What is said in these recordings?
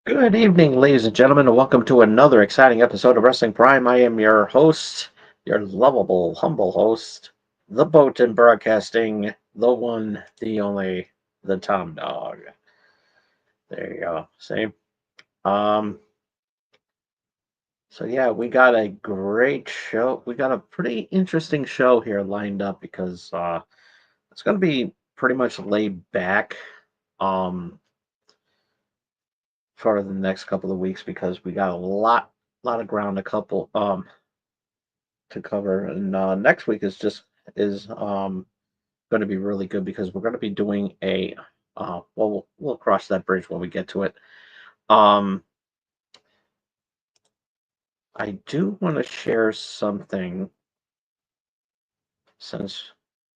Good evening, ladies and gentlemen, and welcome to another exciting episode of Wrestling Prime. I am your host, your lovable, humble host, the boat in broadcasting, the one, the only, the Tom Dog. There you go. See? Um, so yeah, we got a great show. We got a pretty interesting show here lined up because it's gonna be pretty much laid back um for the next couple of weeks because we got a lot of ground to cover. And next week is going to be really good because we're going to be doing a we'll cross that bridge when we get to it. Um, I do want to share something since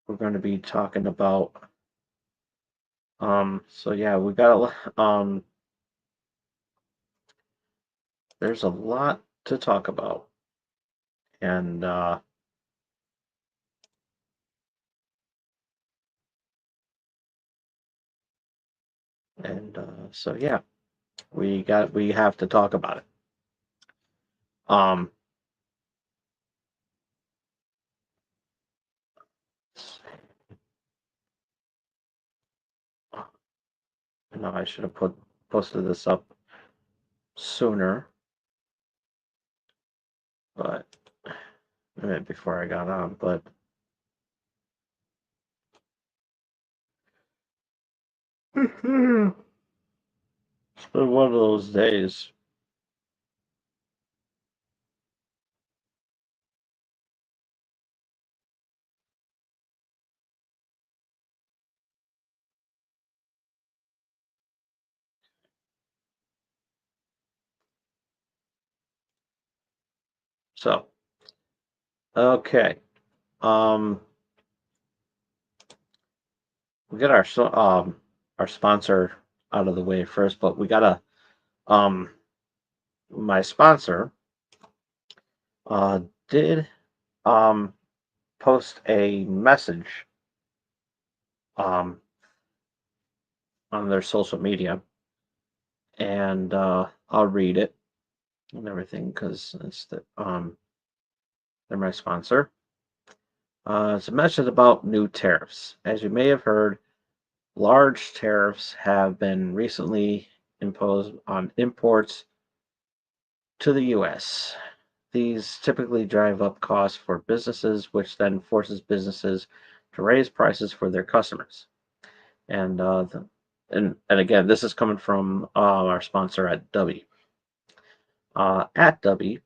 we're going to be talking about. So yeah, we got there's a lot to talk about, and so yeah, we have to talk about it. Um, no, I should have posted this up sooner, but a minute before I got on, but it's been one of those days. So, okay. Um, we get our sponsor out of the way first, but we gotta um my sponsor uh did um post a message um on their social media, and I'll read it and everything because they're my sponsor. It's a message about new tariffs. As you may have heard, large tariffs have been recently imposed on imports to the US. These typically drive up costs for businesses, which then forces businesses to raise prices for their customers. And and again, this is coming from our sponsor at W. At W,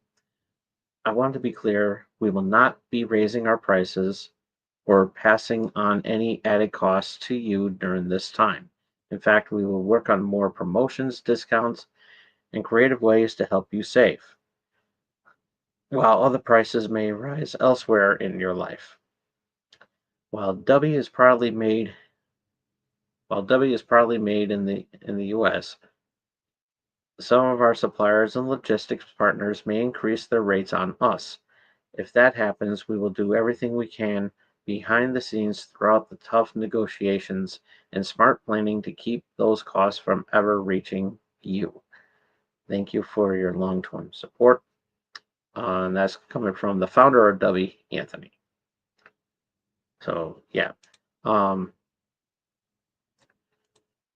I want to be clear: we will not be raising our prices or passing on any added costs to you during this time. In fact, we will work on more promotions, discounts, and creative ways to help you save, while other prices may rise elsewhere in your life. While W is proudly made while W is proudly made in the US, some of our suppliers and logistics partners may increase their rates on us. If that happens, we will do everything we can behind the scenes throughout the tough negotiations and smart planning to keep those costs from ever reaching you. Thank you for your long-term support. And that's coming from the founder of W, Anthony. So yeah. Um,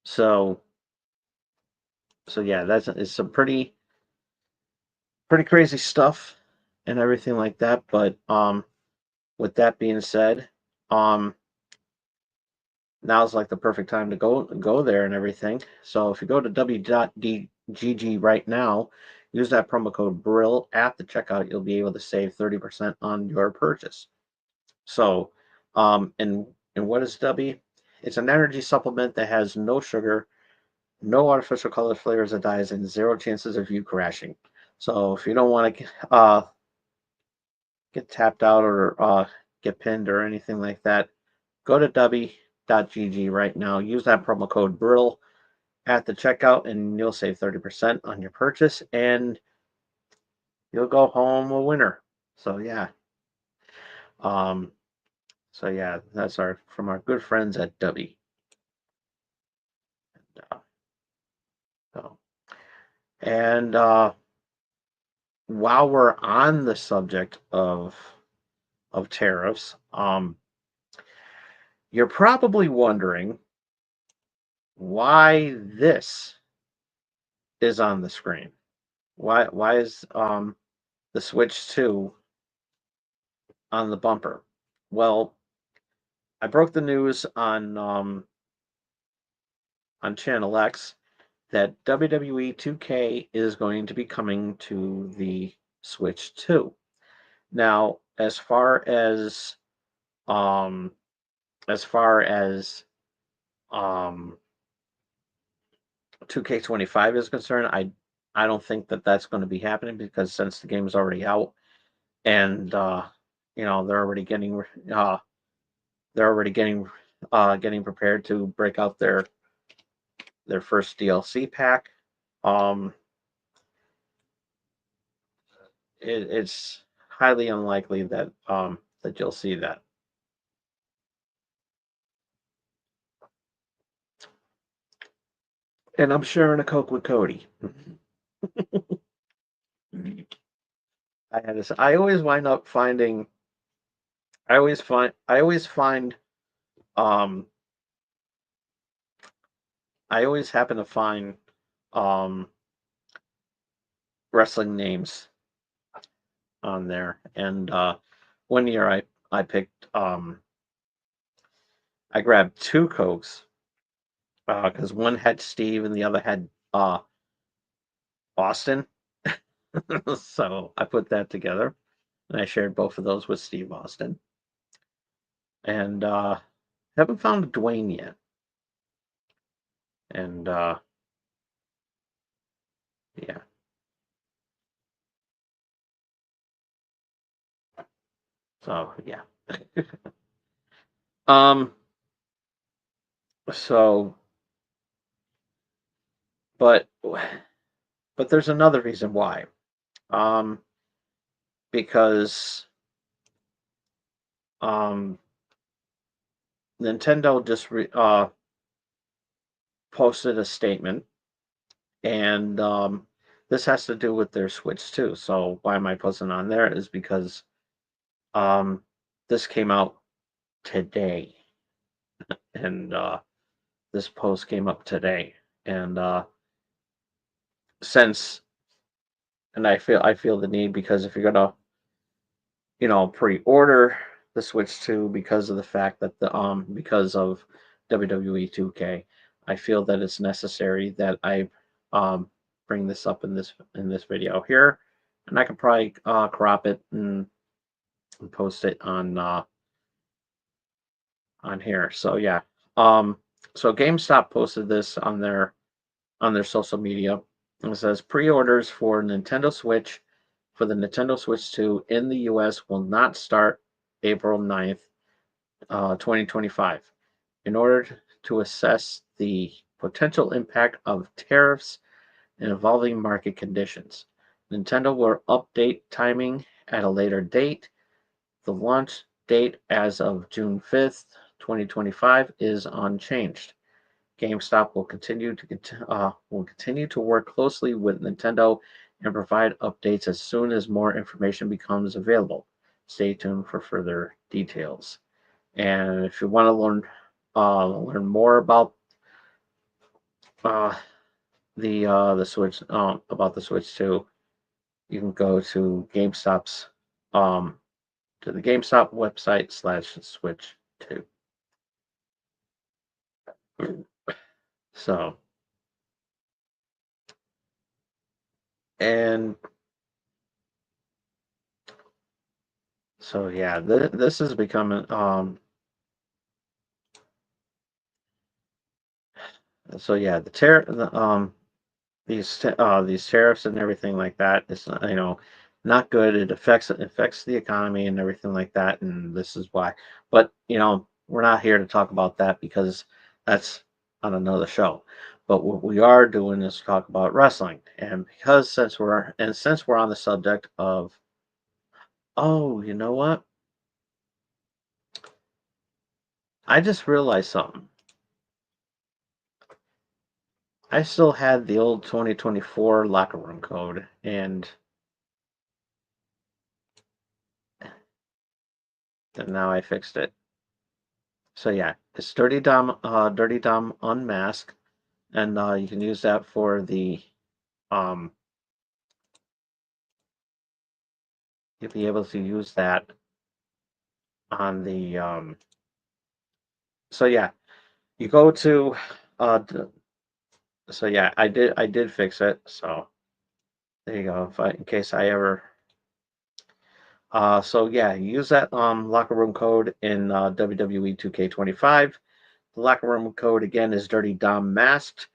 so yeah, that's it's some pretty crazy stuff and everything like that. But with that being said, um, now's like the perfect time to go there and everything. So if you go to w.dgg right now, use that promo code BRILL at the checkout, you'll be able to save 30% on your purchase. So, and what is Dubby? It's an energy supplement that has no sugar, no artificial colors, flavors, or dyes, and zero chances of you crashing. So if you don't want to get tapped out or get pinned or anything like that, go to dubby.gg right now. Use that promo code BRILL at the checkout, and you'll save 30% on your purchase, and you'll go home a winner. So yeah, um, that's from our good friends at Dubby. Uh, so, and while we're on the subject of tariffs, you're probably wondering why this is on the screen. Why is the Switch 2 on the bumper? Well, I broke the news on Channel X that WWE 2K is going to be coming to the Switch 2. Now, um as far as 2K25 is concerned, I don't think that that's going to be happening because since the game is already out and they're already getting prepared to break out their first DLC pack. Um, it's highly unlikely that you'll see that. And I'm sharing a Coke with Cody. I had this. I always wind up finding. I always find. Um, I always happen to find um, wrestling names on there. And one year I picked. I grabbed two Cokes because one had Steve and the other had Austin. So I put that together, and I shared both of those with Steve Austin. And haven't found Dwayne yet. And yeah. So yeah. um. So, but there's another reason why. Um. Because um Nintendo just posted a statement, and this has to do with their Switch too. So why am I posting on there? Is because um this came out today, and this post came up today, and since and I feel the need because if you're gonna pre-order the Switch 2 because of the fact that because of WWE 2K, I feel that it's necessary that I bring this up in this video here, and I can probably crop it and post it on here. So yeah, so GameStop posted this on their social media. It says pre-orders for Nintendo Switch for the Nintendo Switch 2 in the US will not start April 9th, 2025. In order to assess the potential impact of tariffs and evolving market conditions, Nintendo will update timing at a later date. The launch date as of June 5th, 2025 is unchanged. GameStop will continue to work closely with Nintendo and provide updates as soon as more information becomes available. Stay tuned for further details. And if you want to learn more uh, the Switch about the Switch 2, you can go um, to the GameStop website /Switch 2. So and So yeah, this is becoming so yeah, these tariffs and everything like that is not good. It affects the economy and everything like that, and this is why. But we're not here to talk about that because that's on another show. But what we are doing is talk about wrestling, and because since we're on the subject of, oh, you know what? I just realized something. I still had the old 2024 locker room code, and now I fixed it. So yeah, it's Dirty Dom Unmasked, and you can use that for the um. You'll be able to use that on the So yeah, you go to uh. So yeah, I did fix it. So there you go. In case I ever so yeah, use that locker room code in WWE 2K25. The locker room code again is Dirty Dom Masked,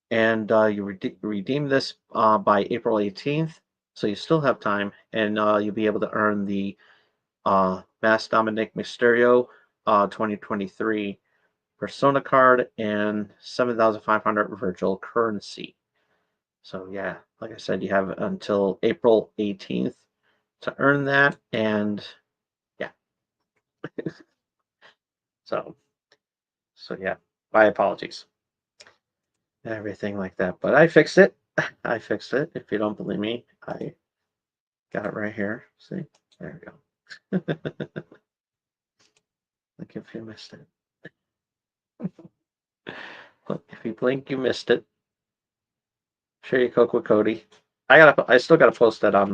and you redeem this by April 18th, so you still have time, and you'll be able to earn the Mass Dominic Mysterio 2023 Persona card and 7,500 virtual currency. So yeah, like I said, you have until April 18th to earn that, and yeah, so yeah, my apologies, everything like that, but I fixed it. I fixed it. If you don't believe me, I got it right here. See? There we go. Like if you missed it. Look, if you blink, you missed it. Share your Coke with Cody. I still gotta post that on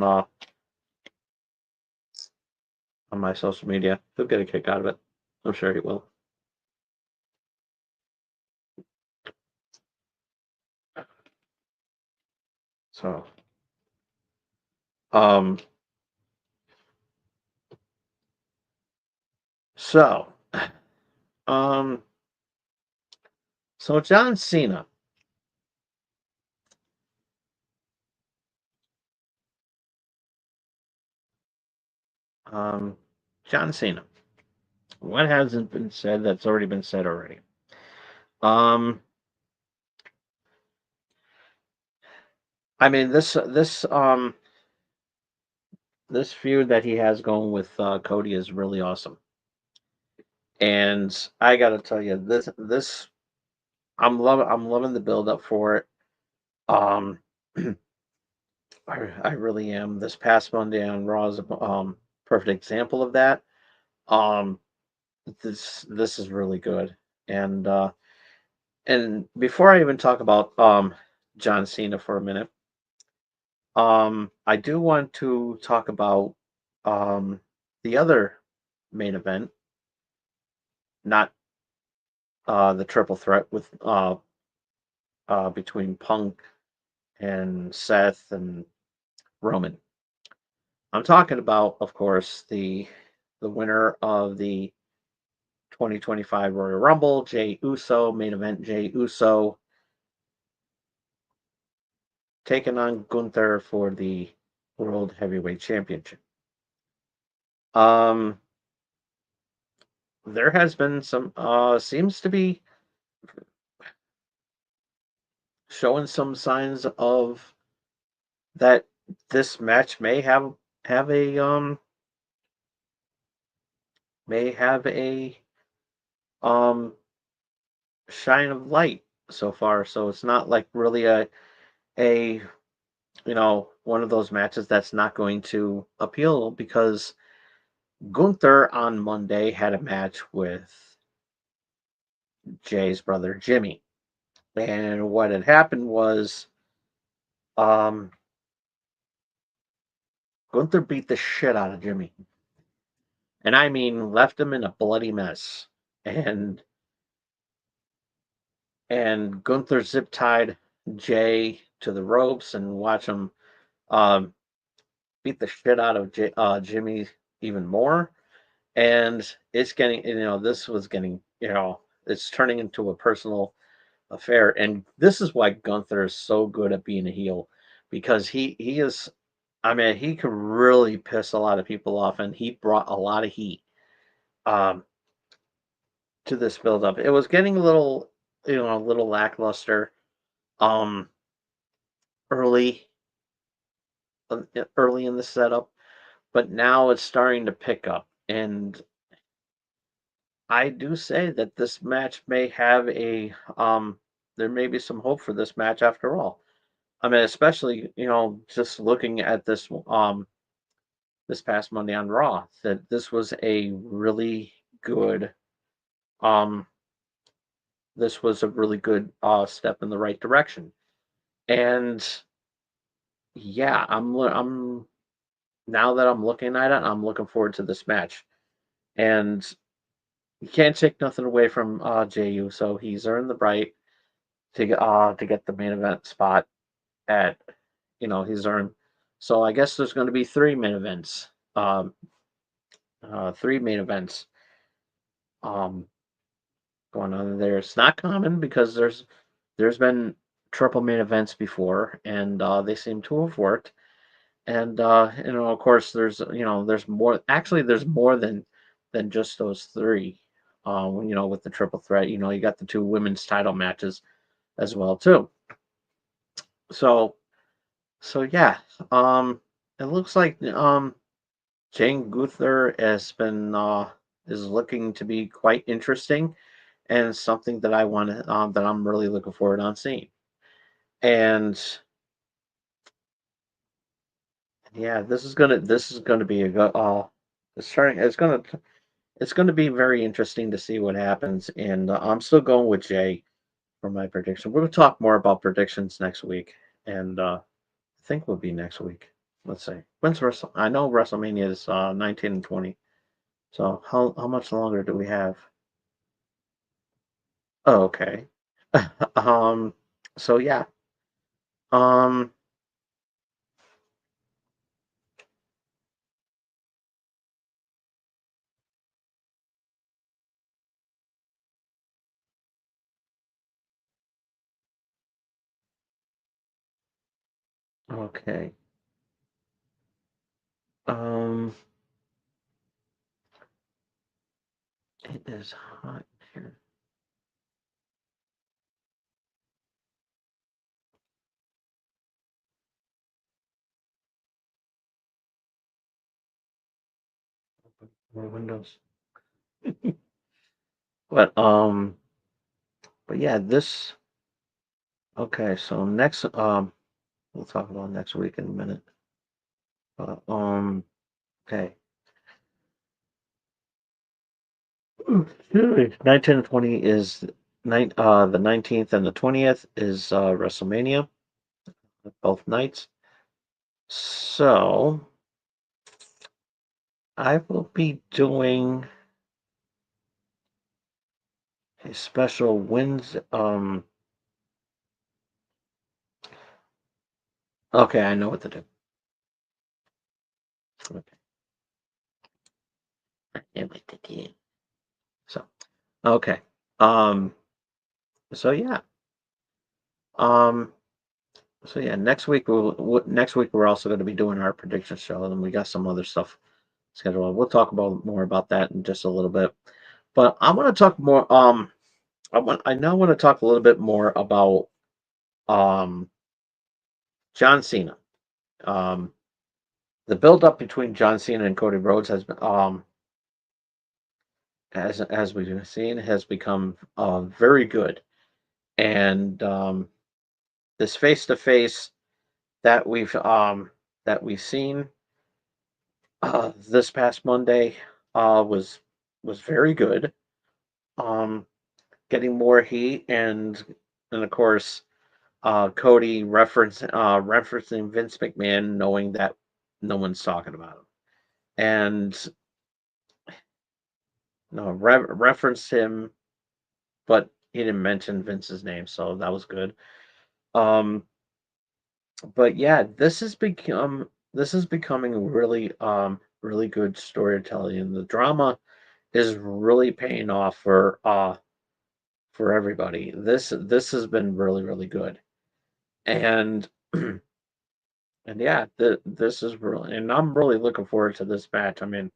my social media. He'll get a kick out of it. I'm sure he will. So, um, so, um, so John Cena. Um, John Cena. What hasn't been said that's already been said already? Um, I mean this feud that he has going with Cody is really awesome, and I gotta tell you this I'm loving the build up for it. Um, I really am. This past Monday on Raw is a perfect example of that. Um, this is really good, and before I even talk about John Cena for a minute, I do want to talk about um the other main event, not the triple threat with between Punk and Seth and Roman. I'm talking about, of course, the winner of the 2025 Royal Rumble, Jey Uso, main event Jey Uso, taking on Gunther for the World Heavyweight Championship. Um, there has been some seems to be showing some signs of that this match have a may have a um shine of light so far. So it's not like really a one of those matches that's not going to appeal because Gunther on Monday had a match with Jay's brother Jimmy. And what had happened was um Gunther beat the shit out of Jimmy. And I mean left him in a bloody mess. And Gunther zip tied Jay to the ropes and watch him um beat the shit out of Jimmy even more. And it's getting, this was getting, it's turning into a personal affair. And this is why Gunther is so good at being a heel, because he is, I mean, he could really piss a lot of people off, and he brought a lot of heat um, to this build up. It was getting a little, a little lackluster um, early, early in the setup, but now it's starting to pick up. And I do say that this match may have there may be some hope for this match after all. I mean, especially, just looking at this past Monday on Raw, that this was a really good um this was a really good step in the right direction. And yeah, I'm now that I'm looking at it, I'm looking forward to this match. And you can't take nothing away from JU, so he's earned the right to get the main event spot at he's earned. So I guess there's going to be three main events um, going on there. It's not common because there's been triple main events before, and they seem to have worked. And of course, there's more. Actually, there's more than just those three. With the triple threat, you got the two women's title matches as well too. So yeah, it looks like Jane Gunther has been is looking to be quite interesting, and something that that I'm really looking forward on seeing. And yeah, this is gonna be a good it's gonna be very interesting to see what happens. And I'm still going with Jay for my prediction. We're gonna talk more about predictions next week, and I think will be next week. Let's see. When's Wrestle? I know WrestleMania is 19 and 20. So how much longer do we have? Oh, okay. um. So yeah. Um. Okay. Um. It is hot here. More windows. But But yeah, this. Okay. So next. We'll talk about next week in a minute. But Okay. 19 and 20 is the 19th and the 20th is WrestleMania, both nights. So I will be doing a special Wednesday. Okay, I know what to do. Okay, I know what to do. So, okay. Um, so yeah. Um, so yeah, next week we're also going to be doing our prediction show, and we got some other stuff scheduled. We'll talk about more about that in just a little bit. But I want to talk more. I now want to talk a little bit more about um John Cena. Um, the build up between John Cena and Cody Rhodes has been as we've seen has become very good. And this face to face that we've seen this past Monday was very good. Um, Getting more heat, and of course Cody referencing Vince McMahon, knowing that no one's talking about him, and no referenced him, but he didn't mention Vince's name, so that was good. Um, but yeah, this is becoming really really good storytelling, and the drama is really paying off for everybody. This has been really really good, and and yeah, this is really, and I'm really looking forward to this match. I mean,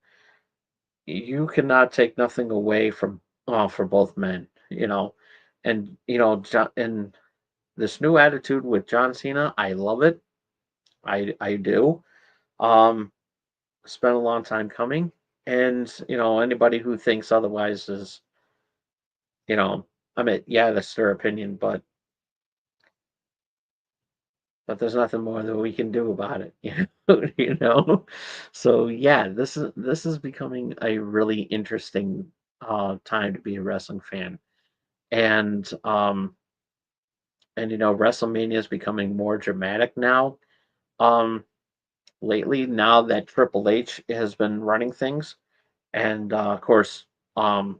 you cannot take nothing away from for both men, and and this new attitude with John Cena, I love it. I do. Um, it's been a long time coming, and anybody who thinks otherwise is, you know, I mean, yeah, that's their opinion, but there's nothing more that we can do about it, you know. So yeah, this is becoming a really interesting time to be a wrestling fan, and WrestleMania is becoming more dramatic now. Um, lately, now that Triple H has been running things, and of course, um,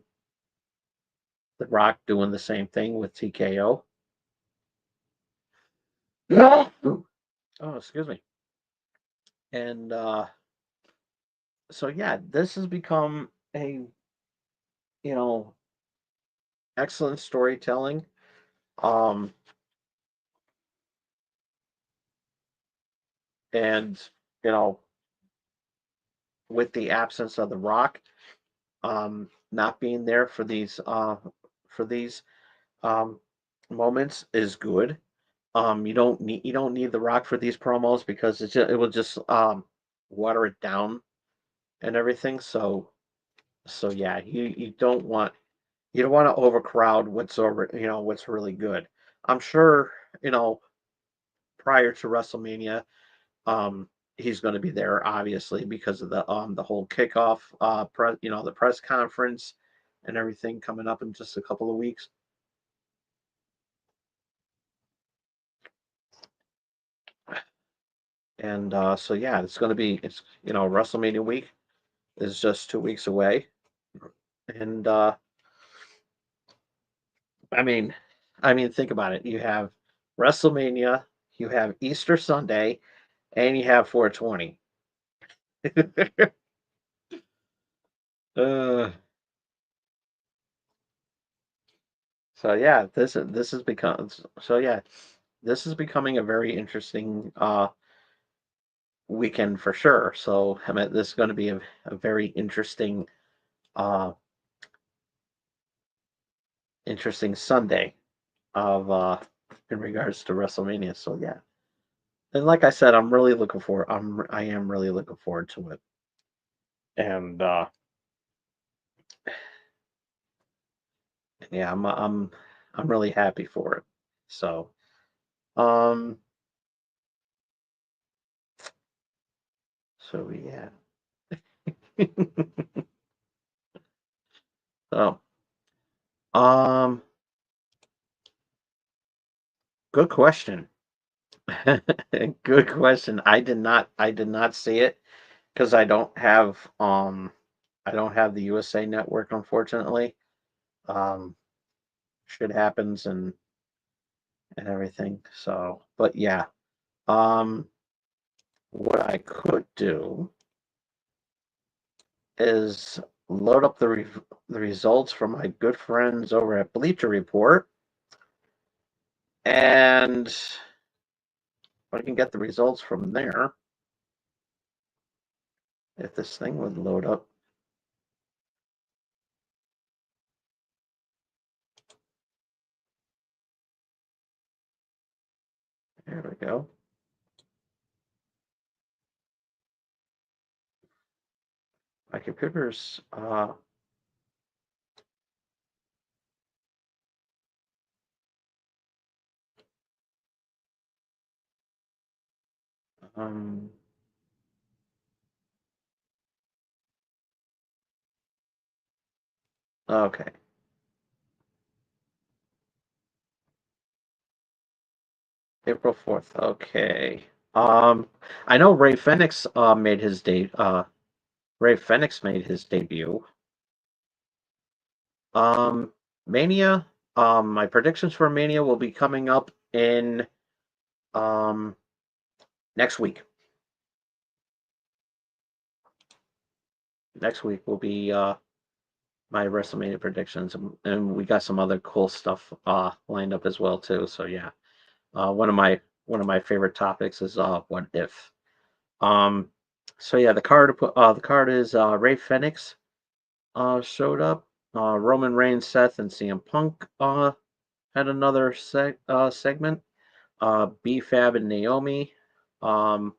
The Rock doing the same thing with TKO. Oh, excuse me. And so yeah, this has become a you know excellent storytelling. Um, and you know, with the absence of The Rock, not being there for these um moments is good. You don't need The Rock for these promos because it will just water it down and everything. So yeah, you don't want to overcrowd what's really good. I'm sure you know prior to WrestleMania, um, he's going to be there obviously because of the whole kickoff the press conference and everything coming up in just a couple of weeks. And so yeah, it's WrestleMania week is just 2 weeks away, and I mean, think about it. You have WrestleMania, you have Easter Sunday, and you have 420. uh, so yeah, this has become so yeah, this is becoming a very interesting weekend for sure. So I mean, this is going to be a very uh interesting Sunday of in regards to WrestleMania. So yeah. And like I said, I am really looking forward to it. And yeah, I'm really happy for it. So, um yeah. So, um good question. Good question. I did not see it because I don't have the USA Network, unfortunately. Um Shit happens and everything. So, but yeah. Um what I could do is load up the results from my good friends over at Bleacher Report, and I can get the results from there if this thing would load up. There we go. My computer's um okay. April 4th. Okay. I know Ray Fenix made his debut. Um Mania, my predictions for Mania will be coming up in um next week. next week will be my WrestleMania predictions, and we got some other cool stuff lined up as well too. So yeah, one of my favorite topics is what if. Um, so yeah, the card is Ray Fenix showed up. Roman Reigns, Seth, and CM Punk had another segment. B-Fab and Naomi. Um,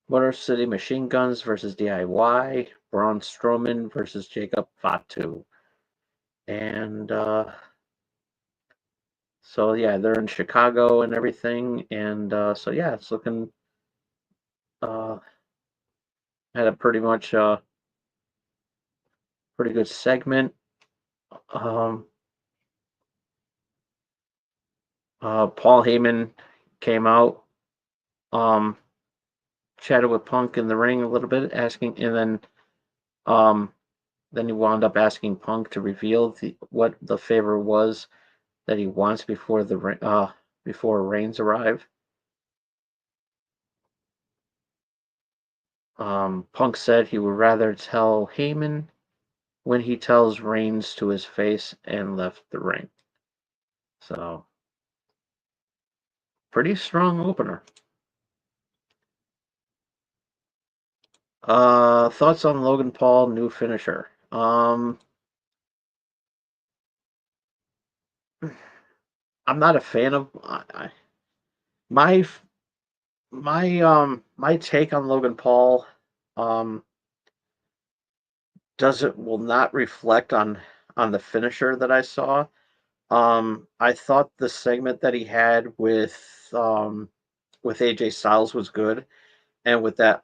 Motor City Machine Guns versus DIY. Braun Strowman versus Jacob Fatu. And so yeah, they're in Chicago and everything. And so yeah, it's looking uh, had a pretty good segment. Um, Paul Heyman came out, um, chatted with Punk in the ring a little bit, asking, and um, then he wound up asking Punk to reveal what the favor was that he wants before Reigns arrive. Punk said he would rather tell Heyman when he tells Reigns to his face and left the ring. So, pretty strong opener. Thoughts on Logan Paul new finisher? I'm not a fan of my my take on Logan Paul. Um, doesn't will not reflect on the finisher that I saw. I thought the segment that he had with AJ Styles was good, and with that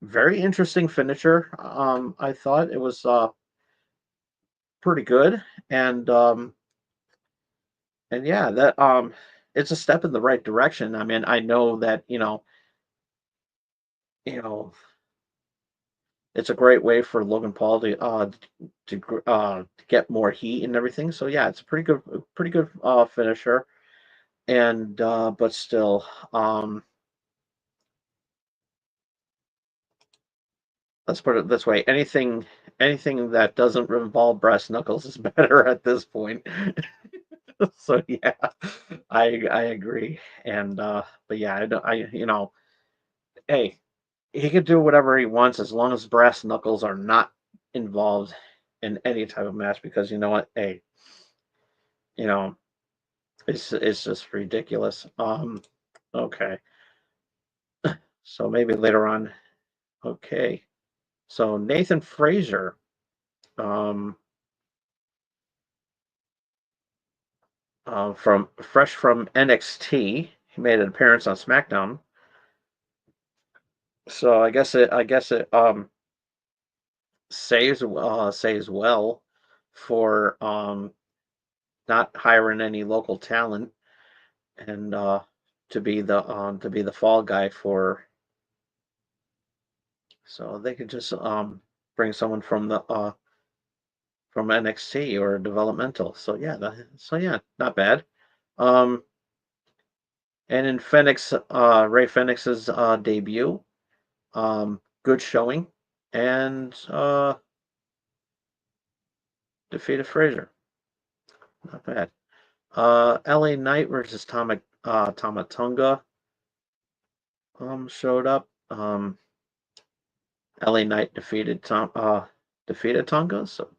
very interesting finisher. I thought it was pretty good, and and yeah, that it's a step in the right direction. I mean, I know that you know it's a great way for Logan Paul to get more heat and everything. So yeah, it's a pretty good finisher. And but still, let's put it this way: anything that doesn't involve brass knuckles is better at this point. So yeah, I agree. And but yeah, I hey, he could do whatever he wants as long as brass knuckles are not involved in any type of match, because you know what? Hey, you know, it's just ridiculous. Okay. So maybe later on. Okay. So Nathan Frazier, um, from fresh from NXT, he made an appearance on SmackDown. So I guess it says well for not hiring any local talent, and to be the fall guy for, so they could just bring someone from NXT or developmental. So yeah, not bad. Um, and in Ray Fenix's debut, good showing, and defeated Frazier. Not bad. LA Knight versus Tama Tonga showed up. LA Knight defeated Tonga, so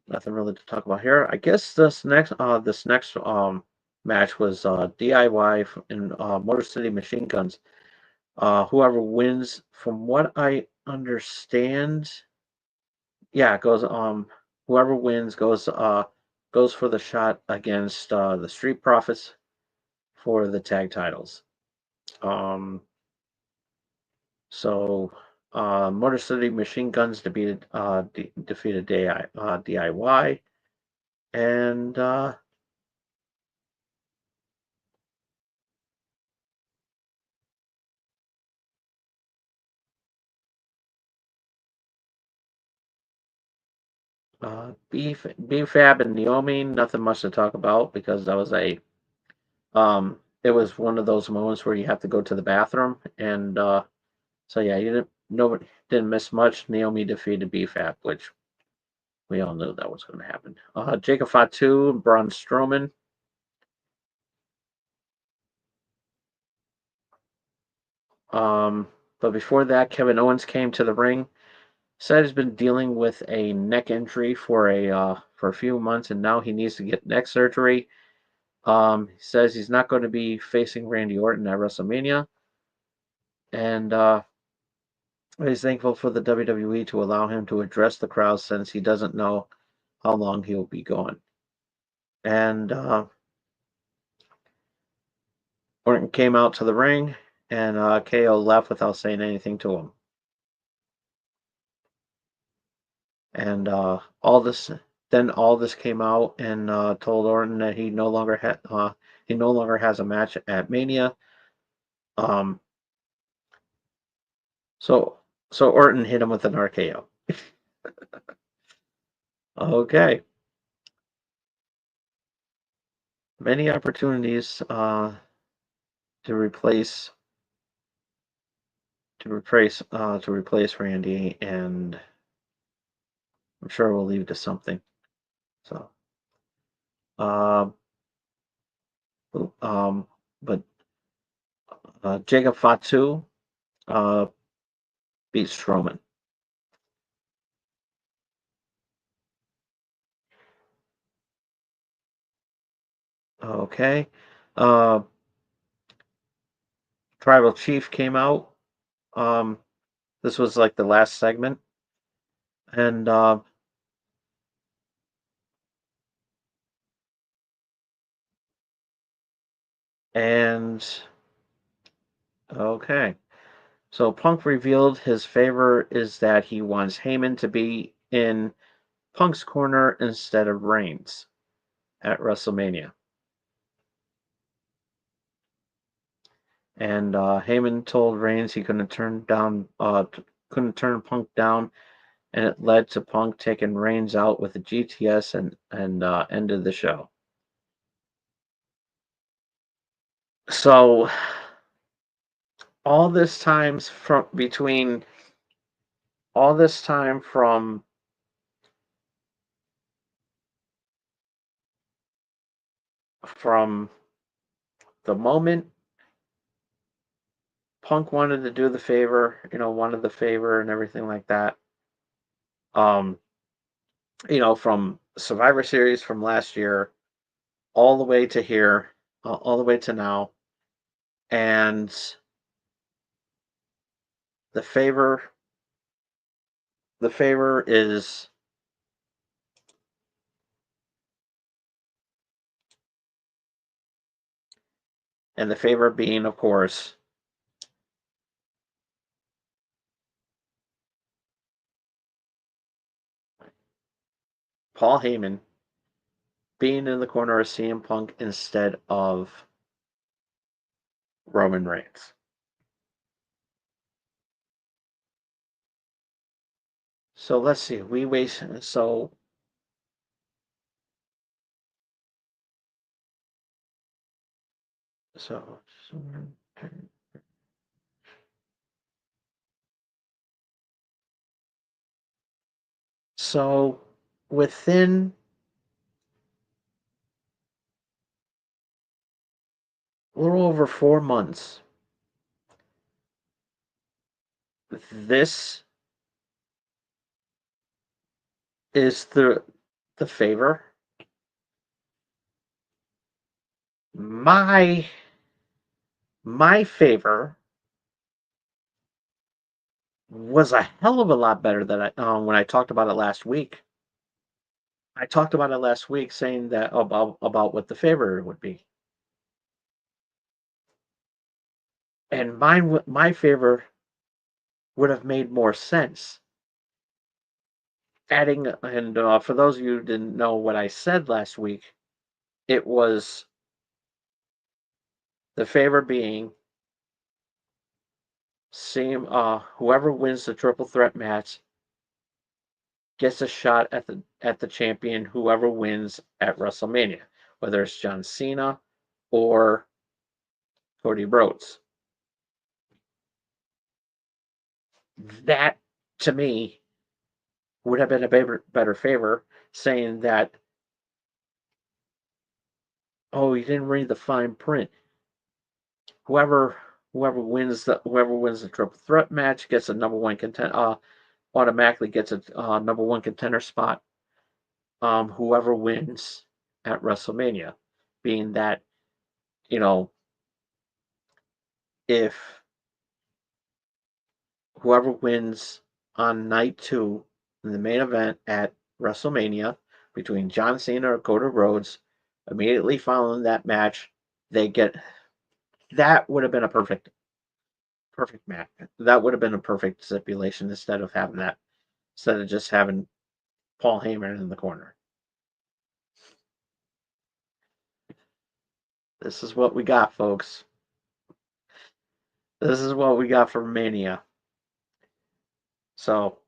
nothing really to talk about here. I guess this next match was DIY in Motor City Machine Guns. Whoever wins, from what I understand, yeah, goes whoever wins goes for the shot against the Street Profits for the tag titles. Um, so Motor City Machine Guns defeated DIY, and B-Fab and Naomi. Nothing much to talk about because it was one of those moments where you have to go to the bathroom, and so yeah, you didn't nobody didn't miss much. Naomi defeated BFAP, which we all knew that was going to happen. Jacob Fatu, Braun Strowman. But before that, Kevin Owens came to the ring. Said he's been dealing with a neck injury for a few months, and now he needs to get neck surgery. He says he's not going to be facing Randy Orton at WrestleMania, and he's thankful for the WWE to allow him to address the crowd since he doesn't know how long he'll be gone. And Orton came out to the ring, and KO left without saying anything to him. And all this came out and told Orton that he no longer has a match at Mania. So Orton hit him with an RKO. Okay. Many opportunities to replace Randy, and I'm sure we'll lead to something. So, but Jacob Fatu beat Strowman. Okay. Tribal Chief came out. This was like the last segment, and okay. So Punk revealed his favor is that he wants Heyman to be in Punk's corner instead of Reigns at WrestleMania. And Heyman told Reigns he couldn't turn Punk down, and it led to Punk taking Reigns out with the GTS and ended the show. So all this time from the moment Punk wanted to do the favor, wanted the favor and everything like that. From Survivor Series from last year, all the way to here, all the way to now, and the favor is and the favor being, of course, Paul Heyman being in the corner of CM Punk instead of Roman Reigns. So let's see. So within a little over 4 months, this is the favor. My favor was a hell of a lot better than when I talked about it last week. I talked about it last week, saying that about what the favor would be, and my favor would have made more sense. Adding and for those of you who didn't know what I said last week, it was the favor being whoever wins the triple threat match gets a shot at the champion, whoever wins at WrestleMania, whether it's John Cena or Cody Rhodes. That, to me, would have been a better favor, saying that, oh, you didn't read the fine print. Whoever whoever wins the triple threat match gets a number one contender, automatically gets a number one contender spot. Whoever wins at WrestleMania, being that, you know, if whoever wins on night two in the main event at WrestleMania between John Cena or Cody Rhodes, immediately following that match, they get, that would have been a perfect match. That would have been a perfect stipulation instead of just having Paul Heyman in the corner. This is what we got, folks. This is what we got for Mania. So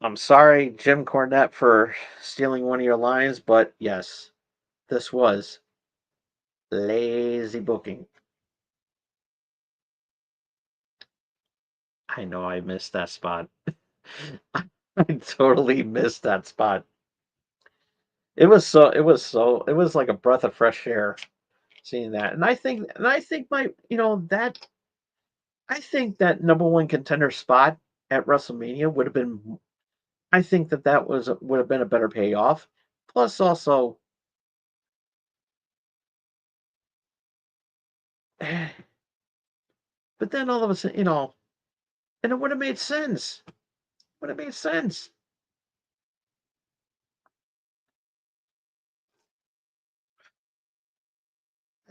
I'm sorry, Jim Cornette, for stealing one of your lines, but yes, this was lazy booking. I know I missed that spot. I totally missed that spot. It was like a breath of fresh air seeing that. And I think my, that, I think that number one contender spot at WrestleMania would have been, I think that would have been a better payoff. Plus also, but then all of a sudden, and it would have made sense. Would have made sense.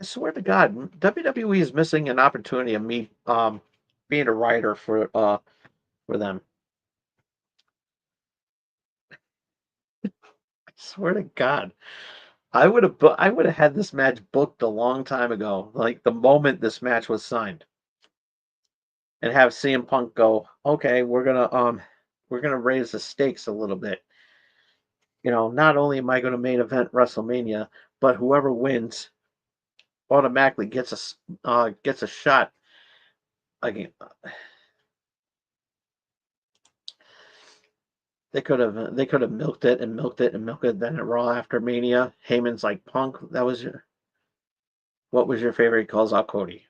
I swear to God, WWE is missing an opportunity of me being a writer for them. I swear to God, I would have had this match booked a long time ago, like the moment this match was signed, and have CM Punk go, okay, we're gonna raise the stakes a little bit. Not only am I going to main event WrestleMania, but whoever wins automatically gets a shot again. They could have milked it and milked it and milked it. Then at Raw after Mania, Heyman's like, Punk, what was your favorite? He calls out Cody.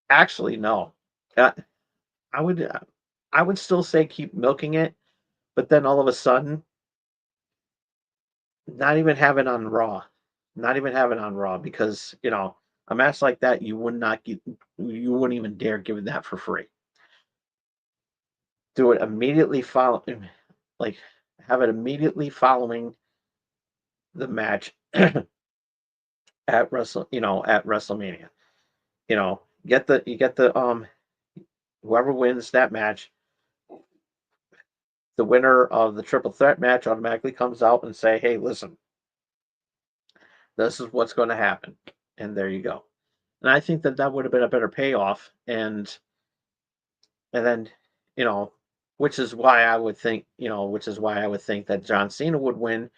Actually, no. Uh, I would I would still say keep milking it, but then all of a sudden, not even have it on Raw, not even have it on Raw because a match like that you wouldn't even dare give it that for free. Do it immediately follow, like have it immediately following the match at WrestleMania. You get the whoever wins that match, the winner of the triple threat match automatically comes out and say, "Hey, listen, this is what's going to happen," and there you go. And I think that would have been a better payoff, and then you know, which is why I would think that John Cena would win,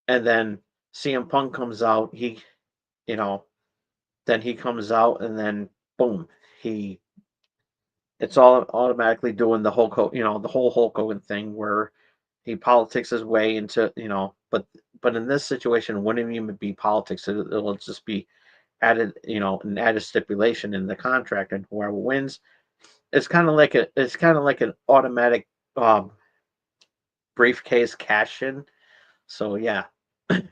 and then CM Punk comes out, you know, then he comes out, and then boom, he it's all automatically doing the whole Hulk Hogan thing where he politics his way into, but in this situation, it wouldn't even be politics. It'll just be an added stipulation in the contract, and whoever wins, it's kind of like an automatic um, briefcase cash in. So yeah, and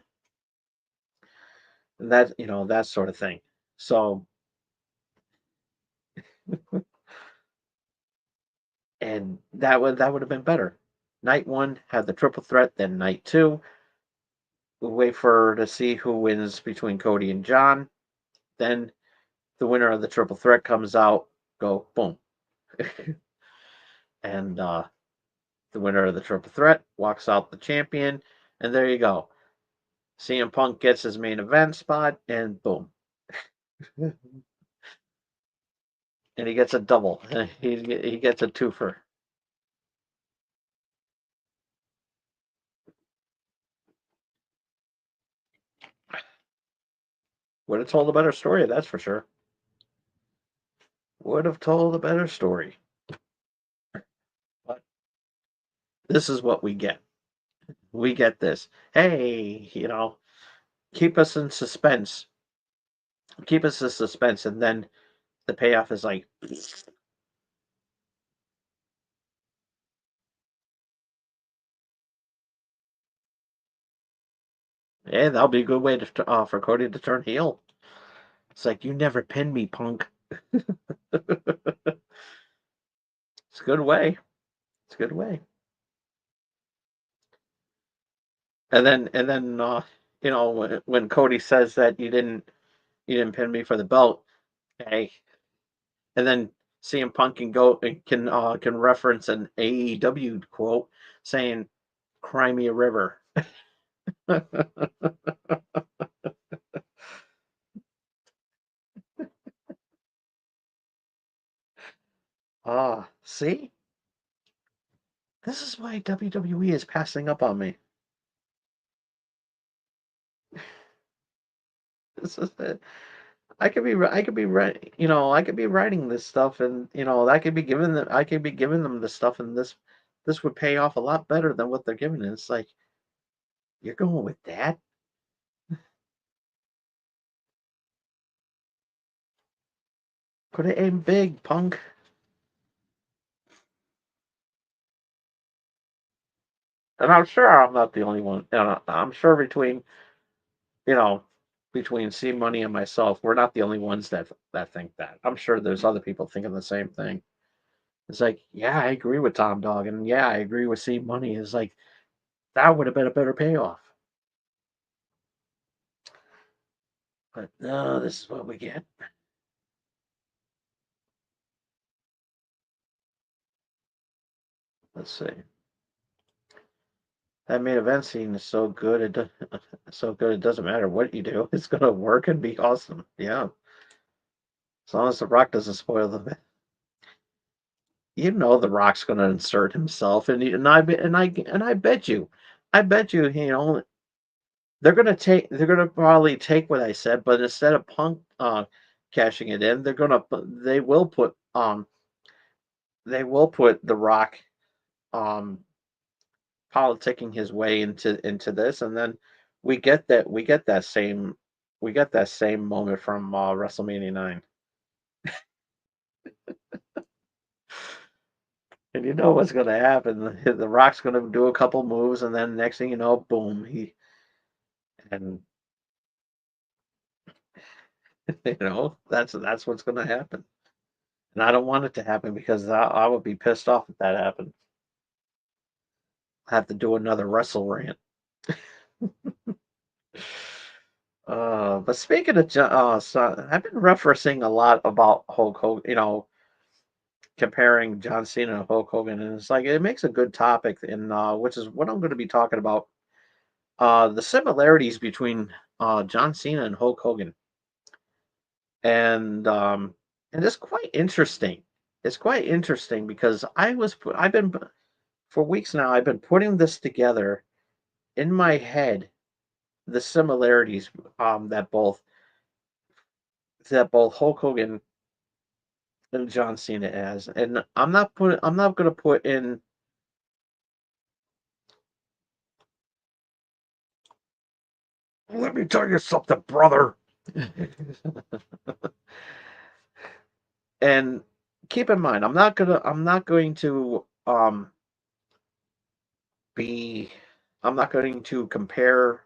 that sort of thing. So and that would have been better. Night one had the triple threat, then night two we'll wait to see who wins between Cody and John. Then the winner of the triple threat comes out. Go boom, and the winner of the triple threat walks out the champion, and there you go. CM Punk gets his main event spot, and boom, and he gets a double. He gets a twofer. Would have told a better story, that's for sure. would have told a better story. But this is what we get. We get this. Hey, keep us in suspense. Keep us in suspense, and then the payoff is like, hey, that'll be a good way for Cody to turn heel. It's like you never pinned me, punk. It's a good way. It's a good way. And then when Cody says that you didn't pin me for the belt, hey, and then CM Punk can reference an AEW quote saying, "Cry me a river." See, this is why WWE is passing up on me. This is it. I could be right, I could be writing this stuff, and I could be giving them this stuff, and this would pay off a lot better than what they're giving. And it's like, you're going with that? Put it aim big, punk. And I'm sure I'm not the only one. I'm sure you know, between C Money and myself, we're not the only ones that think that. I'm sure there's other people thinking the same thing. It's like, yeah, I agree with Tom Dog, and yeah, I agree with C Money. It's like that would have been a better payoff. But no, this is what we get. Let's see. That main event scene is so good. So good. It doesn't matter what you do. It's gonna work and be awesome. Yeah, as long as The Rock doesn't spoil the. The Rock's gonna insert himself, and I bet you, they're gonna probably take what I said, but instead of Punk cashing it in, they will put The Rock um politicking his way into this, and then we get that same moment from WrestleMania 9. And you know what's going to happen. The Rock's going to do a couple moves, and then next thing you know, boom, and that's what's going to happen. And I don't want it to happen because I would be pissed off if that happened. I have to do another wrestle rant. But speaking of so I've been referencing a lot about Hulk Hogan, comparing John Cena and Hulk Hogan, and it's like it makes a good topic, and which is what I'm going to be talking about. The similarities between John Cena and Hulk Hogan, and um, and it's quite interesting. It's quite interesting because I've been for weeks now. I've been putting this together in my head, the similarities that both Hulk Hogan and John Cena has, and I'm not going to put in. Let me tell you something, brother. And keep in mind, I'm not going to be I'm not going to compare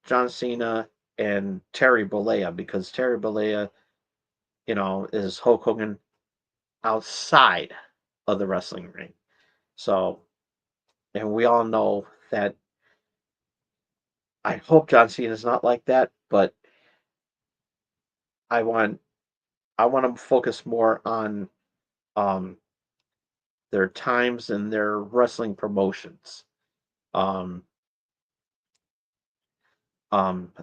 John Cena and Terry Bollea, because Terry Bollea, is Hulk Hogan outside of the wrestling ring. So, and we all know that. I hope John Cena is not like that, but I want I want to focus more on um their times and their wrestling promotions. Um,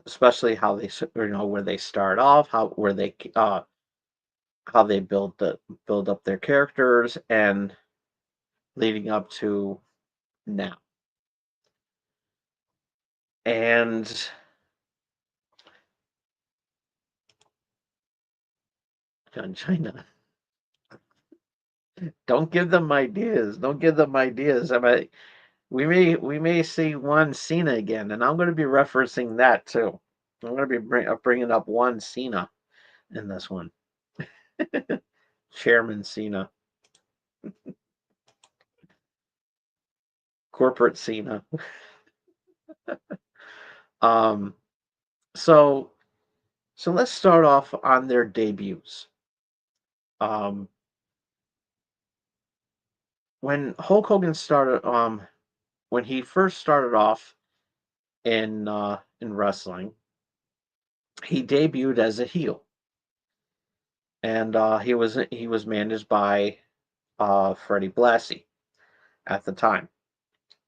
Especially how where they start off, how they build up their characters, and leading up to now. And John China. Don't give them ideas. Don't give them ideas. We may see Juan Cena again, and I'm going to be referencing that too. I'm going to be bringing up Juan Cena in this one. Chairman Cena, corporate Cena. Um, so so let's start off on their debuts. Um, when Hulk Hogan started, when he first started off in wrestling, he debuted as a heel, and he was managed by Freddie Blassie at the time.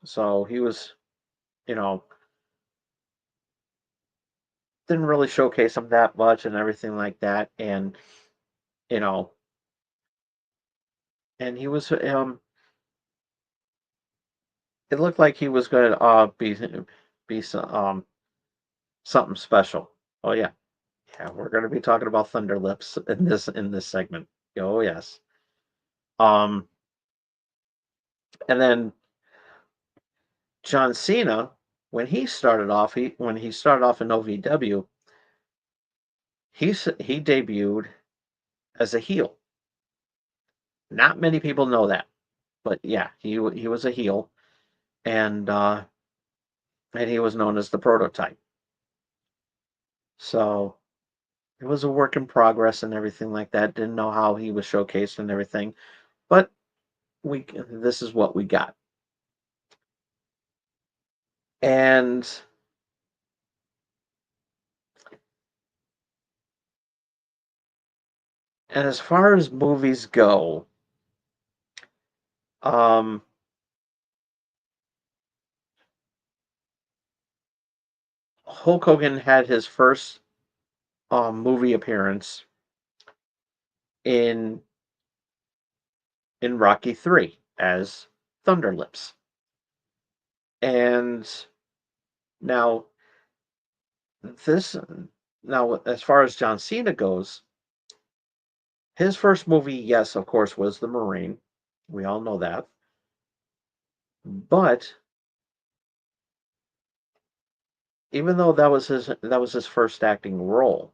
So he was, you know, didn't really showcase him that much and everything like that, and you know, and he was it looked like he was going to be something special. Oh yeah, yeah, we're going to be talking about Thunder Lips in this segment. Oh yes. Um, and then John Cena, when he started off in OVW, he debuted as a heel. Not many people know that, but yeah, he was a heel, and he was known as the Prototype. So it was a work in progress and everything like that. Didn't know how he was showcased and everything, but we this is what we got. And as far as movies go, um, Hulk Hogan had his first movie appearance in Rocky 3 as Thunderlips. And now this now as far as John Cena goes, his first movie, yes, of course, was The Marine. We all know that. But even though that was his first acting role,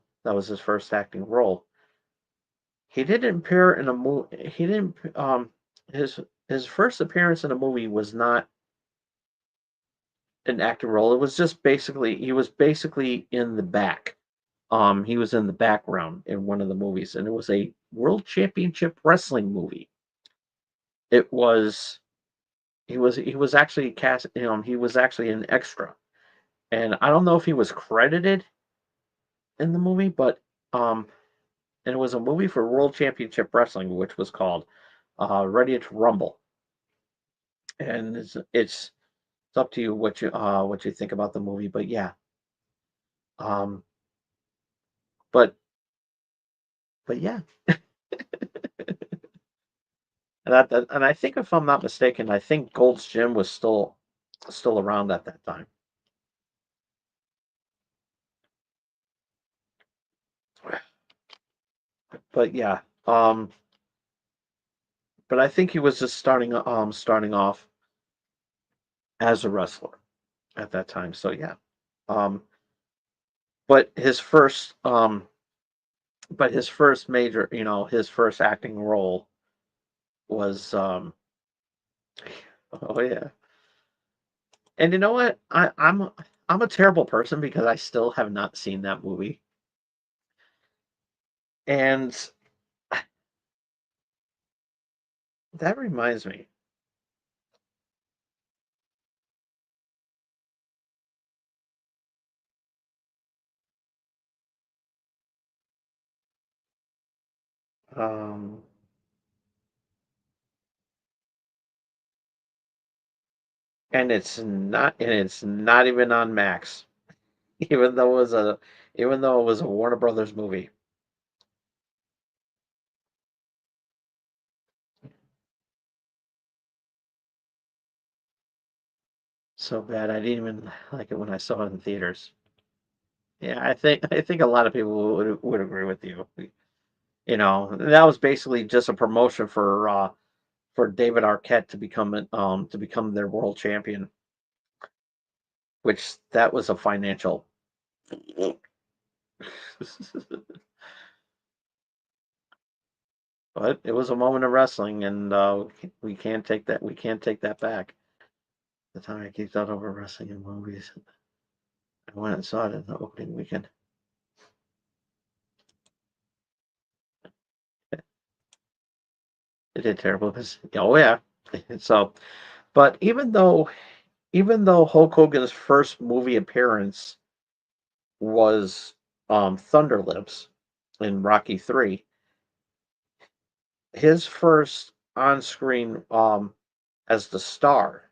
he didn't appear in a movie. He didn't his his first appearance in a movie was not an acting role. It was just basically he was basically in the back. He was in the background in one of the movies, and it was a World Championship Wrestling movie. It was he was actually cast. He was actually an extra, and I don't know if he was credited in the movie, but um, and it was a movie for World Championship Wrestling, which was called Ready to Rumble, and it's up to you what you think about the movie, but yeah, um, but yeah, and I think if I'm not mistaken, I think Gold's Gym was still around at that time. But yeah, but I think he was just starting off as a wrestler at that time. So yeah, um, but his first major, his first acting role was oh yeah. And you know what? I'm a terrible person because I still have not seen that movie. And that reminds me. Um, and it's not even on Max, even though it was a even though it was a Warner Brothers movie. So bad I didn't even like it when I saw it in theaters. Yeah, I think a lot of people would agree with you. That was basically just a promotion for for David Arquette to become their world champion, which that was a financial. But it was a moment of wrestling, and we can't take that. We can't take that back. The time I geeked out over wrestling in movies, I went and saw it in the opening weekend. It did terrible. Oh yeah. So, but even though Hulk Hogan's first movie appearance was Thunder Lips in Rocky 3, his first on-screen as the star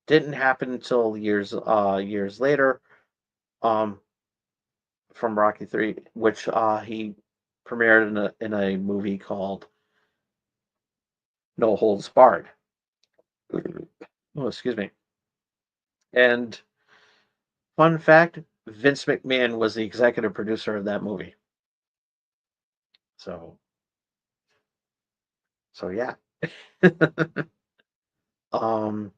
didn't happen until years later um, from Rocky 3, which he premiered in a movie called No Holds Barred. Oh, excuse me. And fun fact, Vince McMahon was the executive producer of that movie. So yeah. um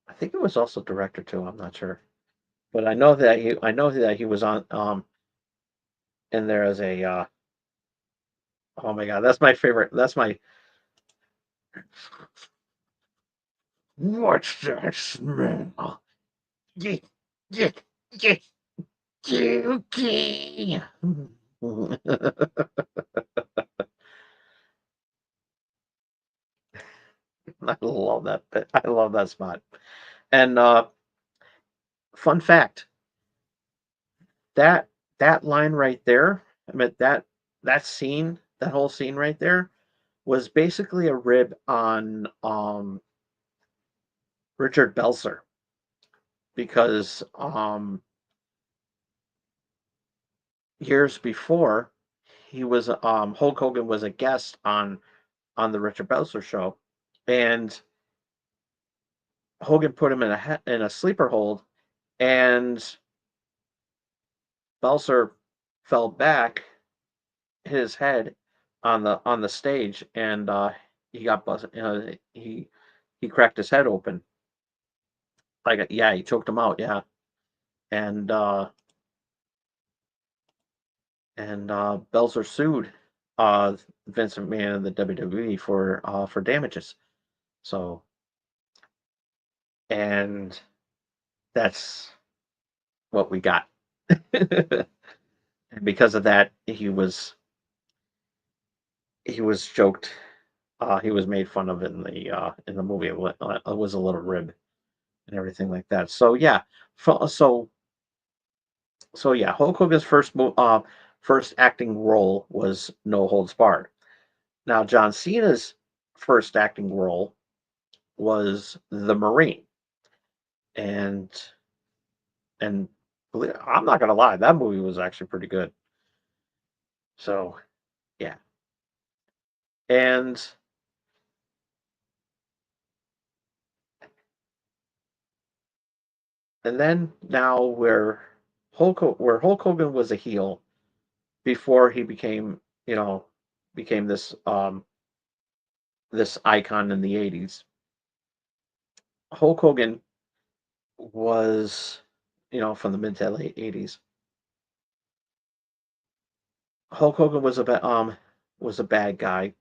I think it was also director too, I'm not sure. But I know that he was on in there as a oh my god, that's my favorite. That's my what's that smell? Yeah, yeah, yeah, yeah, okay. I love that bit. I love that spot. And fun fact, that that line right there, I mean that scene, that whole scene right there was basically a rib on Richard Belzer because years before he was Hulk Hogan was a guest on the Richard Belzer show, and Hogan put him in a sleeper hold, and Belzer fell back his head on the stage, and he got buzzed. He cracked his head open. Like yeah, he choked him out. Yeah, and Belzer sued uh, Vince McMahon and the WWE for damages. So and that's what we got. And because of that, he was joked. He was made fun of in the movie. It was a little rib and everything like that. So yeah, so yeah, Hulk Hogan's first acting role was No Holds Barred. Now John Cena's first acting role was the Marine, and and I'm not gonna lie, that movie was actually pretty good. So yeah, and then now where Hulk Hogan was a heel before he became this icon in the 80s. Hulk Hogan was from the mid to late 80s. Hulk Hogan was a bad guy,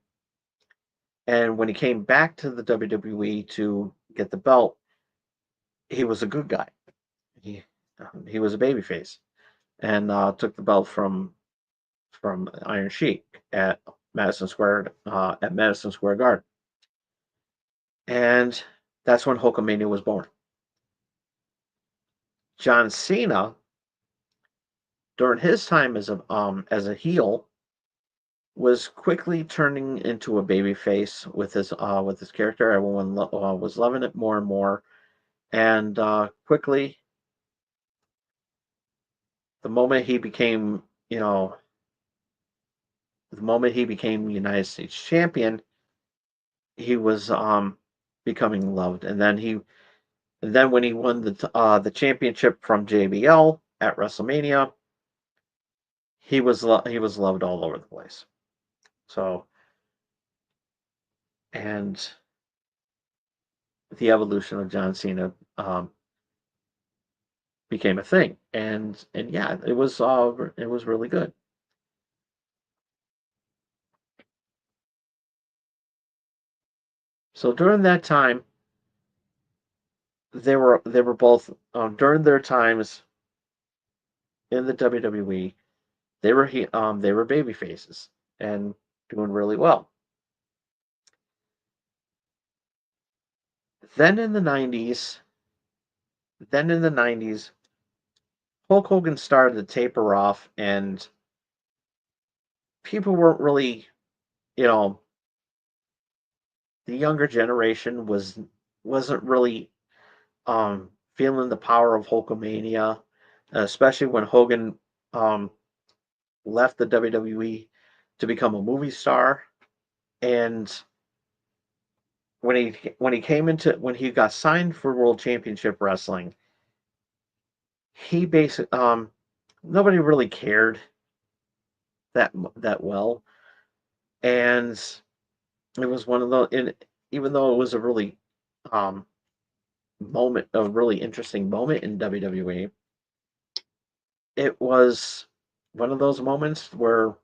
and when he came back to the WWE to get the belt, he was a good guy. He was a babyface and took the belt from Iron Sheik at Madison Square Garden, and that's when Hulkamania was born. John Cena, during his time as a heel, was quickly turning into a babyface with his character. Everyone was loving it more and more, and quickly, the moment he became, you know, the moment he became United States champion, he was becoming loved, and then when he won the championship from JBL at WrestleMania, he was loved all over the place. So, and the evolution of John Cena became a thing, and yeah, it was really good. So during that time, they were both during their times in the WWE, they were baby faces and doing really well. Then in the 90s, then in the 90s, Hulk Hogan started to taper off and people weren't really, you know, the younger generation wasn't really feeling the power of Hulkamania, especially when Hogan um left the WWE to become a movie star. And when he got signed for World Championship Wrestling, he basically nobody really cared that well, and it was one of those. And even though it was a really um a really interesting moment in WWE, it was one of those moments where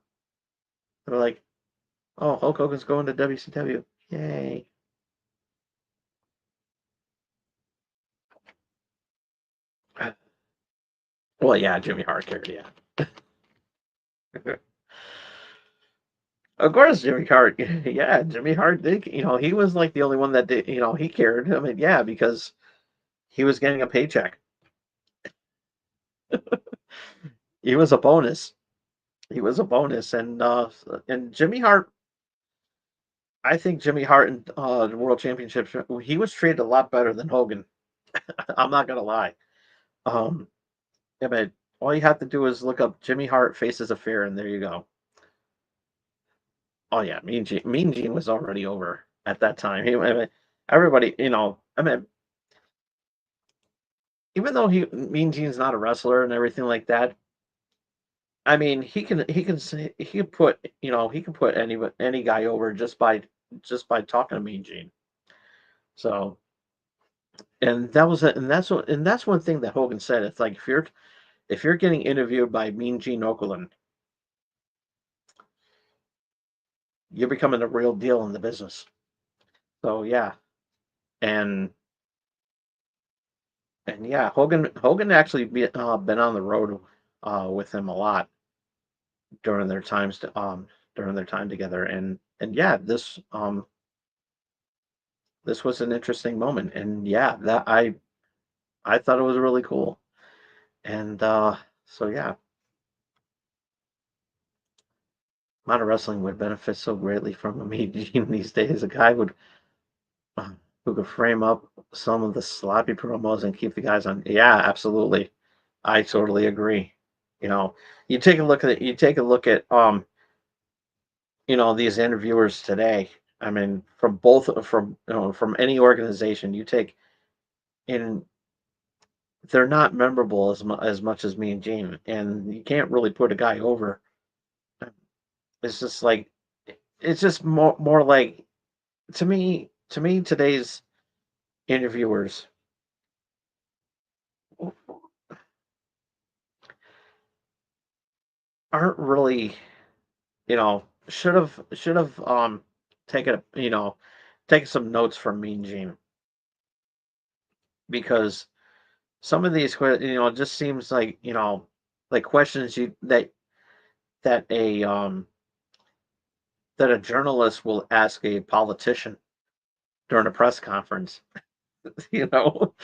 they're like, "Oh, Hulk Hogan's going to WCW, yay!" Well, yeah, Jimmy Hart cared, yeah. Of course, Jimmy Hart. Yeah, Jimmy Hart did. He was like the only one that did. He cared. I mean, yeah, because he was getting a paycheck. He was a bonus. He was a bonus, and Jimmy Hart. I think Jimmy Hart in the World Championships. He was treated a lot better than Hogan. I'm not gonna lie. Um, I mean, all you have to do is look up Jimmy Hart faces a fear, and there you go. Oh yeah, Mean Gene was already over at that time. I mean, everybody, I mean, even though Mean Gene's not a wrestler and everything like that, I mean, he can put he can put any guy over just by talking to Mean Gene. So, and that was it, and that's one thing that Hogan said. It's like if you're getting interviewed by Mean Gene Okerlund, you're becoming a real deal in the business. So yeah, and and yeah, Hogan actually been on the road with him a lot during their during their time together, and yeah, this was an interesting moment, and yeah, that I thought it was really cool, and so yeah, modern wrestling would benefit so greatly from a Mean Gene these days. A guy uh, who could frame up some of the sloppy promos and keep the guys on. Yeah, absolutely, I totally agree. You know, you take a look at these interviewers today. I mean, from any organization you take in, they're not memorable as much as Mean Gene, and you can't really put a guy over. It's just like it's just more like to me today's interviewers aren't really should have taken taken some notes from Mean Gene, because some of these it just seems like like questions that a um that a journalist will ask a politician during a press conference. you know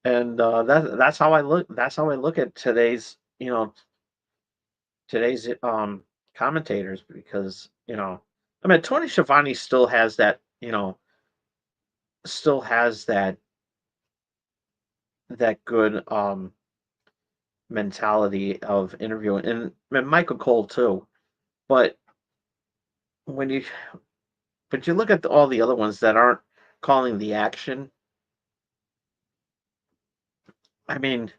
and that's how I look at today's commentators, because I mean, Tony Schiavone still has that good mentality of interviewing, and Michael Cole too. But when you but you look at all the other ones that aren't calling the action. I mean,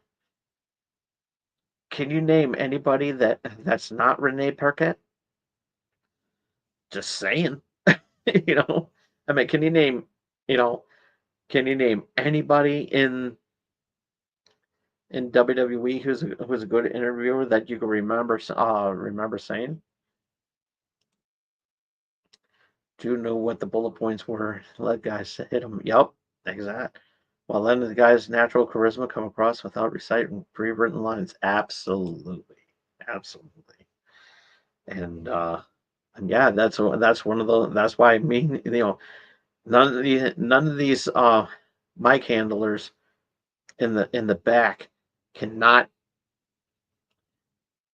can you name anybody that's not Renee Paquette? Just saying. You know, I mean, you know, can you name anybody in WWE who's a good interviewer that you can remember saying? Do you know what the bullet points were? Let guys hit them. Yup, exact. While letting the guy's natural charisma come across without reciting pre-written lines. Absolutely, absolutely. And and yeah, that's one of the that's why I mean, none of these mic handlers in the back cannot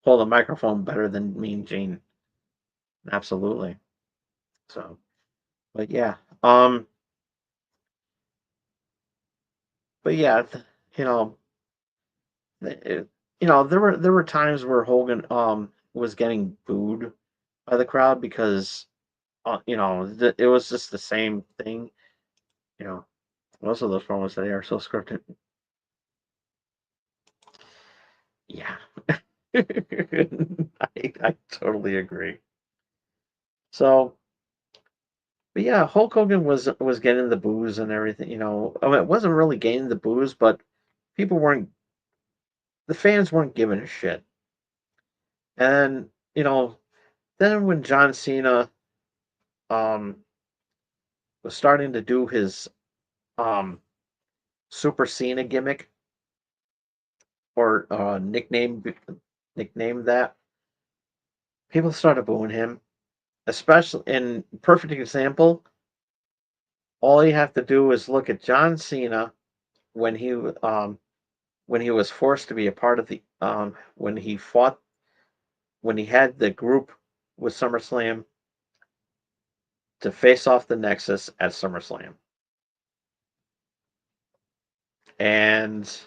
hold a microphone better than Mean Gene. Absolutely. So, but yeah, um, but yeah, you know, it, there were times where Hogan was getting booed by the crowd because it was just the same thing. You know, most of those promos today are so scripted. Yeah, I totally agree. So, but yeah, Hulk Hogan was getting the booze and everything. I mean, it wasn't really getting the booze, but people weren't the fans weren't giving a shit. And then when John Cena um was starting to do his um Super Cena gimmick or nickname that, people started booing him. Especially in perfect example, all you have to do is look at John Cena when he was forced to be a part of the when he had the group with SummerSlam to face off the Nexus at SummerSlam. And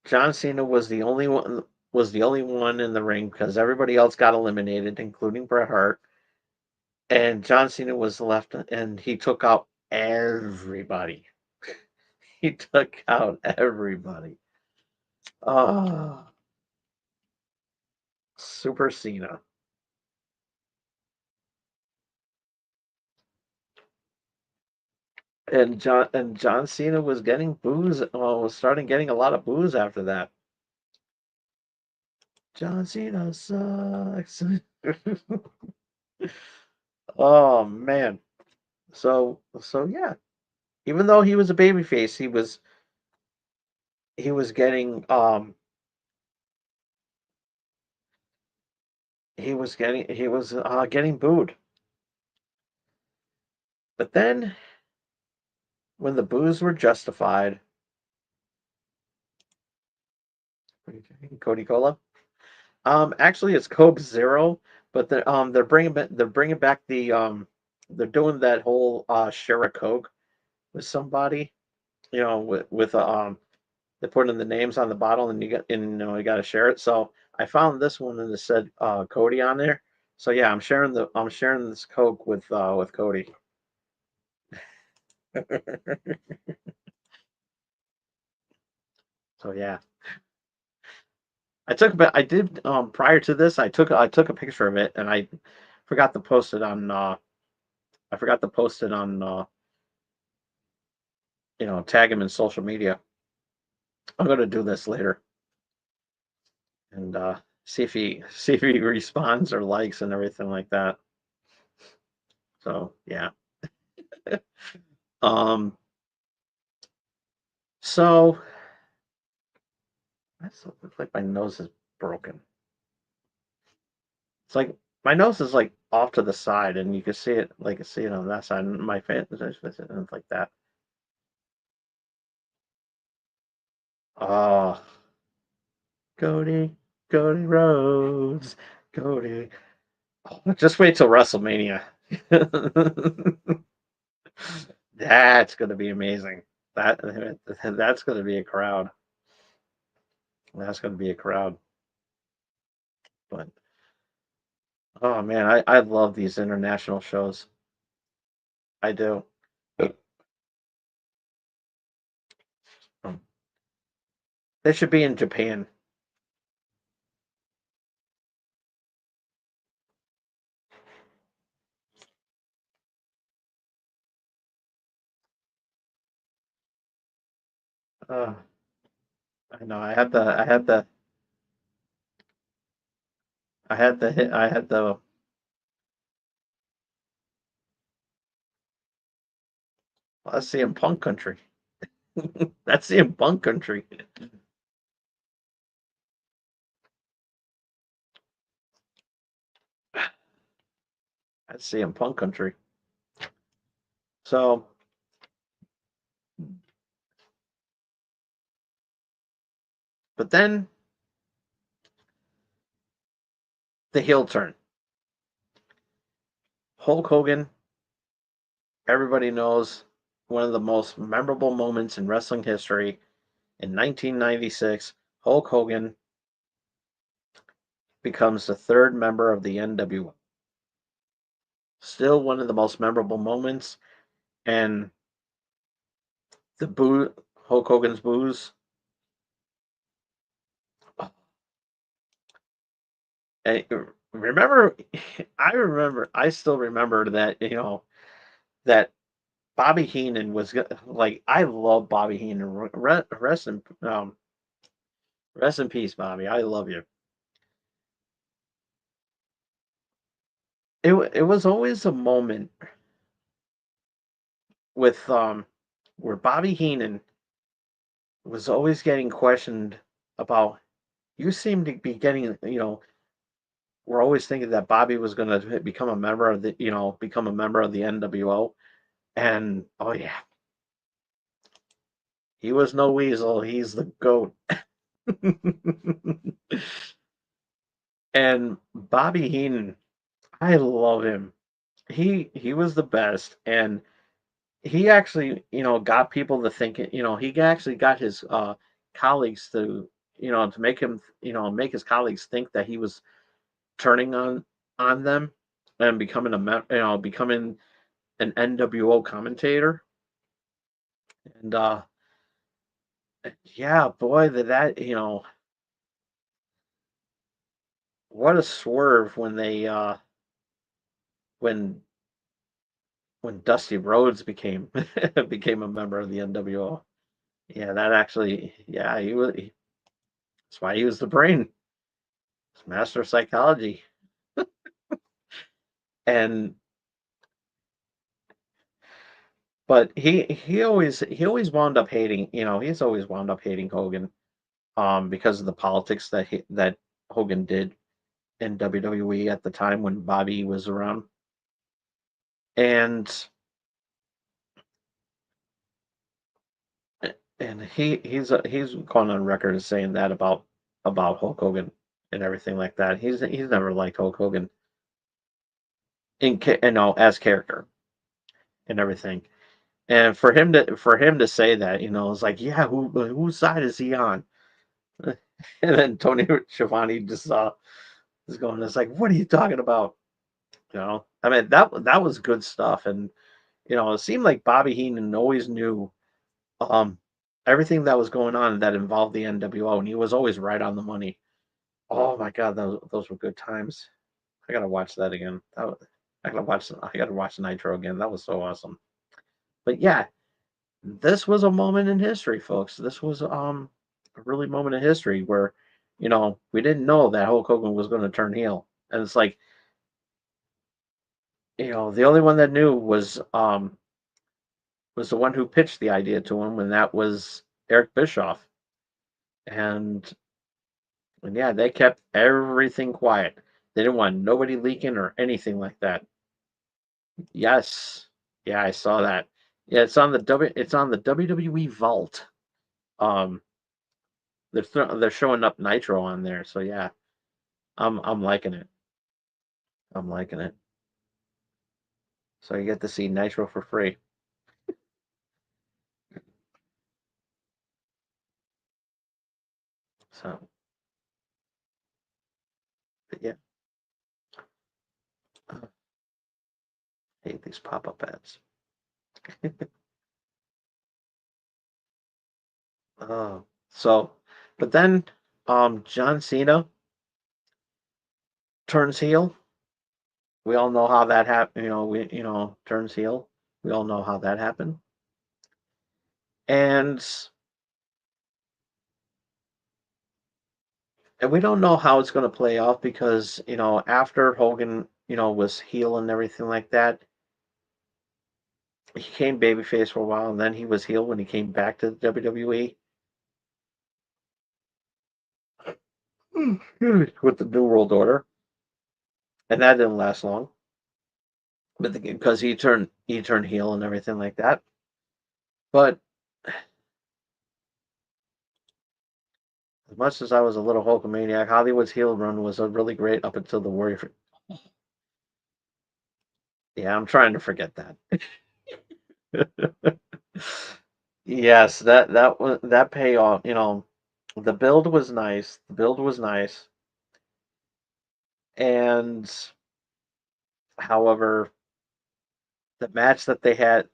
John Cena was the only one in the ring because everybody else got eliminated, including Bret Hart. And John Cena was left, and he took out everybody. He took out everybody. Oh, Super Cena. And John Cena was getting booze. Well, was starting getting a lot of booze after that. John Cena sucks. Oh man. So yeah. Even though he was a babyface, he was getting getting booed. But then when the boos were justified, Cody Cola. Actually, it's Coke Zero, but they're bringing back they're doing that whole share a Coke with somebody, with they put in the names on the bottle and you got to share it. So I found this one and it said Cody on there. So yeah, I'm sharing this Coke with Cody. So yeah, I did prior to this I took a picture of it and forgot to post it on I forgot to post it on tag him in social media. I'm gonna do this later and see if he responds or likes and everything like that. So yeah. Um. So that looks like my nose is broken. It's like my nose is like off to the side, and you can see it on that side. And my face is like that. Oh, Cody, Cody Rhodes, Cody. Oh, just wait till WrestleMania. That's gonna be amazing. That that's gonna be a crowd. That's gonna be a crowd. But oh man, I love these international shows. I do. Um, They should be in Japan. Uh, I know. I had the. Well, that's CM Punk country. That's CM Punk country. That's CM Punk country. So, but then the heel turn. Hulk Hogan, everybody knows, one of the most memorable moments in wrestling history. In 1996, Hulk Hogan becomes the third member of the NWO. Still one of the most memorable moments, and the boo, Hulk Hogan's boos. And remember, I still remember that that Bobby Heenan was like, I love Bobby Heenan. Rest in peace, Bobby. I love you. It was always a moment with where Bobby Heenan was always getting questioned about. You seem to be getting, we're always thinking that Bobby was going to become a member of the NWO, and oh yeah, he was no weasel. He's the goat. And Bobby Heenan, I love him. He was the best, and he actually, got people to think. He actually got his colleagues to make make his colleagues think that he was turning on them and becoming an NWO commentator. And yeah, boy, what a swerve when when Dusty Rhodes became became a member of the NWO. Yeah, that actually, yeah, that's why he was the brain, master of psychology. And but he always wound up hating, he's always wound up hating Hogan, because of the politics that Hogan did in WWE at the time when Bobby was around. And he's gone on record as saying that about Hulk Hogan and everything like that. He's never liked Hulk Hogan as character and everything. And for him to say that, it's like, yeah, whose side is he on? And then Tony Schiavone just is going, it's like, what are you talking about? I mean, that was good stuff. And it seemed like Bobby Heenan always knew um everything that was going on that involved the NWO, and he was always right on the money. Oh my God, those were good times. I gotta watch that again. I gotta watch Nitro again. That was so awesome. But yeah, this was a moment in history, folks. This was a really moment in history where, we didn't know that Hulk Hogan was going to turn heel, and it's like, the only one that knew was the one who pitched the idea to him, and that was Eric Bischoff. And yeah, they kept everything quiet. They didn't want nobody leaking or anything like that. Yes, yeah, I saw that. Yeah, it's on the WWE Vault. Um, they're showing up Nitro on there, so yeah, I'm liking it. I'm liking it. So you get to see Nitro for free. So, but yeah, I hate these pop-up ads. Oh, so, but then, John Cena turns heel. We all know how that happened. Turns heel. We all know how that happened. And And we don't know how it's going to play off because, after Hogan, was heel and everything like that, he came babyface for a while and then he was heel when he came back to the WWE with the New World Order. And that didn't last long, but because he turned heel and everything like that. But as much as I was a little Hulkamaniac, Hollywood's heel run was a really great up until the Warrior. Yeah, I'm trying to forget that. Yes, that payoff. The build was nice. The build was nice, and however, the match that they had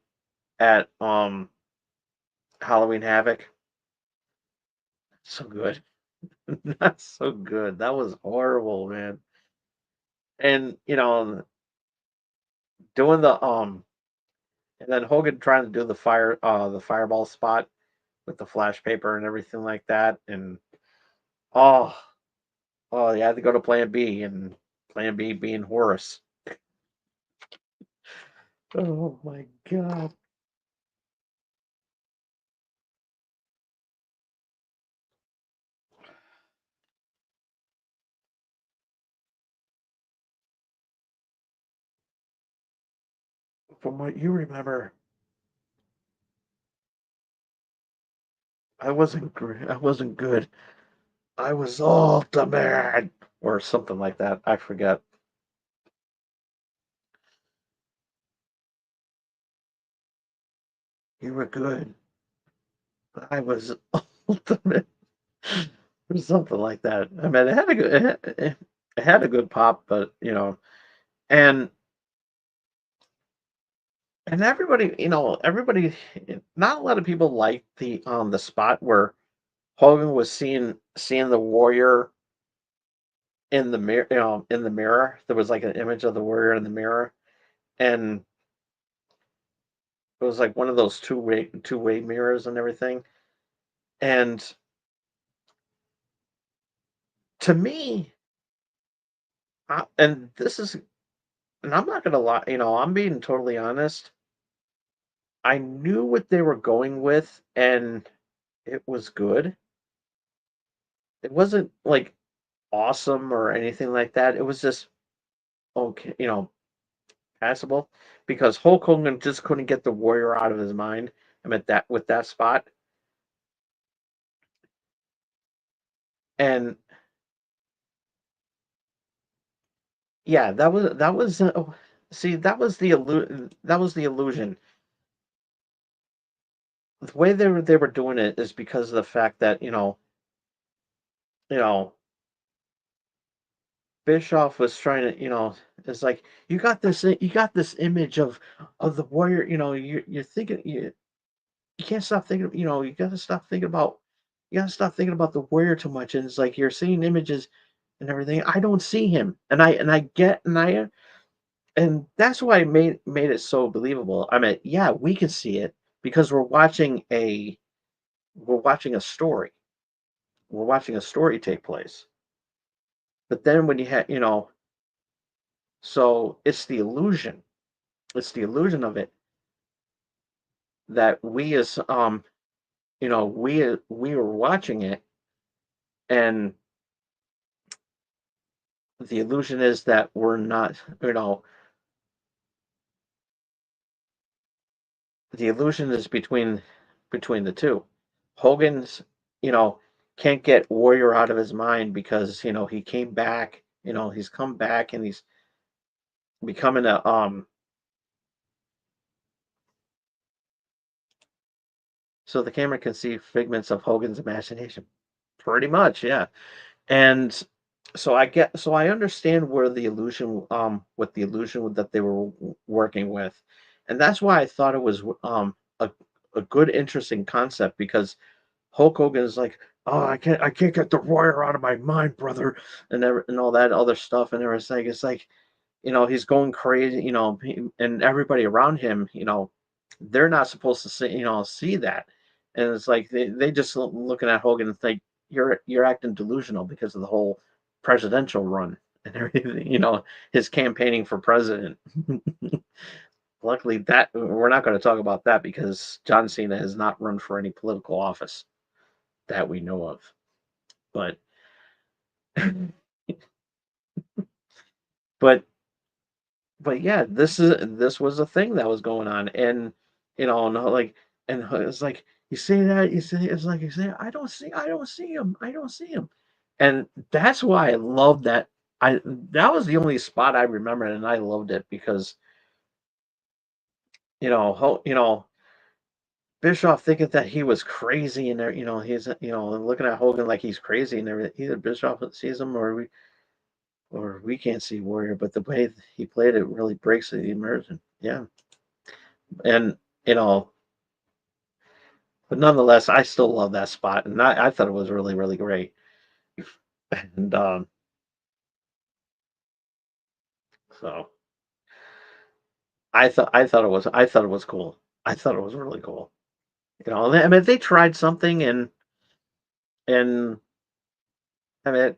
at Halloween Havoc, so good, not so good. That was horrible, man. And doing and then Hogan trying to do the fireball spot with the flash paper and everything like that, and oh, oh, you had to go to Plan B, and Plan B being Horace. Oh my god. From what you remember, I wasn't good. I was ultimate or something like that. I forget. You were good. But I was ultimate or something like that. I mean, it had a good pop, but and and everybody, not a lot of people liked the spot where Hogan was seeing the Warrior in the mirror, in the mirror. There was like an image of the Warrior in the mirror, and it was like one of those two-way mirrors and everything. And to me, and this is, and I'm not gonna lie, I'm being totally honest. I knew what they were going with, and it was good. It wasn't like awesome or anything like that. It was just okay, passable because Hulk Hogan just couldn't get the Warrior out of his mind. I mean that with that spot, and yeah, that was see that was the illusion. The way they were doing it is because of the fact that you know Bischoff was trying to it's like you got this image of the Warrior. You're thinking you can't stop thinking. You got to stop thinking about the Warrior too much, and it's like you're seeing images and everything. I don't see him, and I get and that's why I made it so believable. I mean, yeah, we can see it because we're watching a story. We're watching a story take place. But then when you have, so it's the illusion. It's the illusion of it that we as we were watching it, and the illusion is that we're not, the illusion is between the two. Hogan's, you know, can't get Warrior out of his mind because he came back. He's come back and he's becoming so the camera can see figments of Hogan's imagination. Pretty much, yeah. And so I understand where the illusion what the illusion that they were working with. And that's why I thought it was a good interesting concept because Hulk Hogan is like, "Oh, I can't get the Warrior out of my mind, brother," and all that other stuff and everything. It's like, he's going crazy, and everybody around him, they're not supposed to see that. And it's like they just looking at Hogan and think. you're acting delusional because of the whole presidential run and everything. His campaigning for president. Luckily, that we're not going to talk about that because John Cena has not run for any political office that we know of. But but but yeah, this was a thing that was going on, and no, like, and it's like you say that you say it's like you say I don't see him, and that's why I love that. That was the only spot I remember, and I loved it because Bischoff thinking that he was crazy, and there, he's looking at Hogan like he's crazy and everything. Either Bischoff sees him or we can't see Warrior, but the way he played it really breaks the immersion. Yeah, and you know, but nonetheless, I still love that spot, and I thought it was really really great. And so I thought it was cool. I thought it was really cool. I mean, they tried something, and I mean,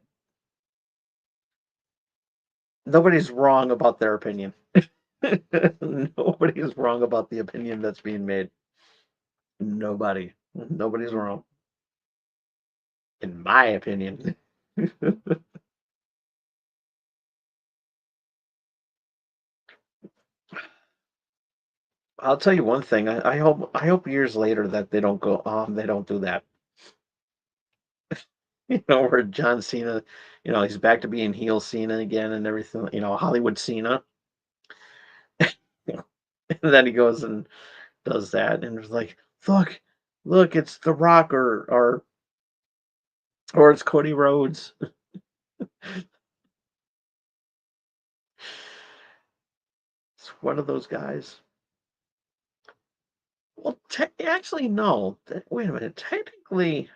nobody's wrong about their opinion. Nobody's wrong about the opinion that's being made. Nobody's wrong, in my opinion. I'll tell you one thing. I hope years later that they don't do that. Where John Cena, he's back to being heel Cena again and everything. Hollywood Cena, and then he goes and does that, and it's like, look, it's The Rock or it's Cody Rhodes. It's one of those guys. Well, actually, no. Wait a minute. Technically,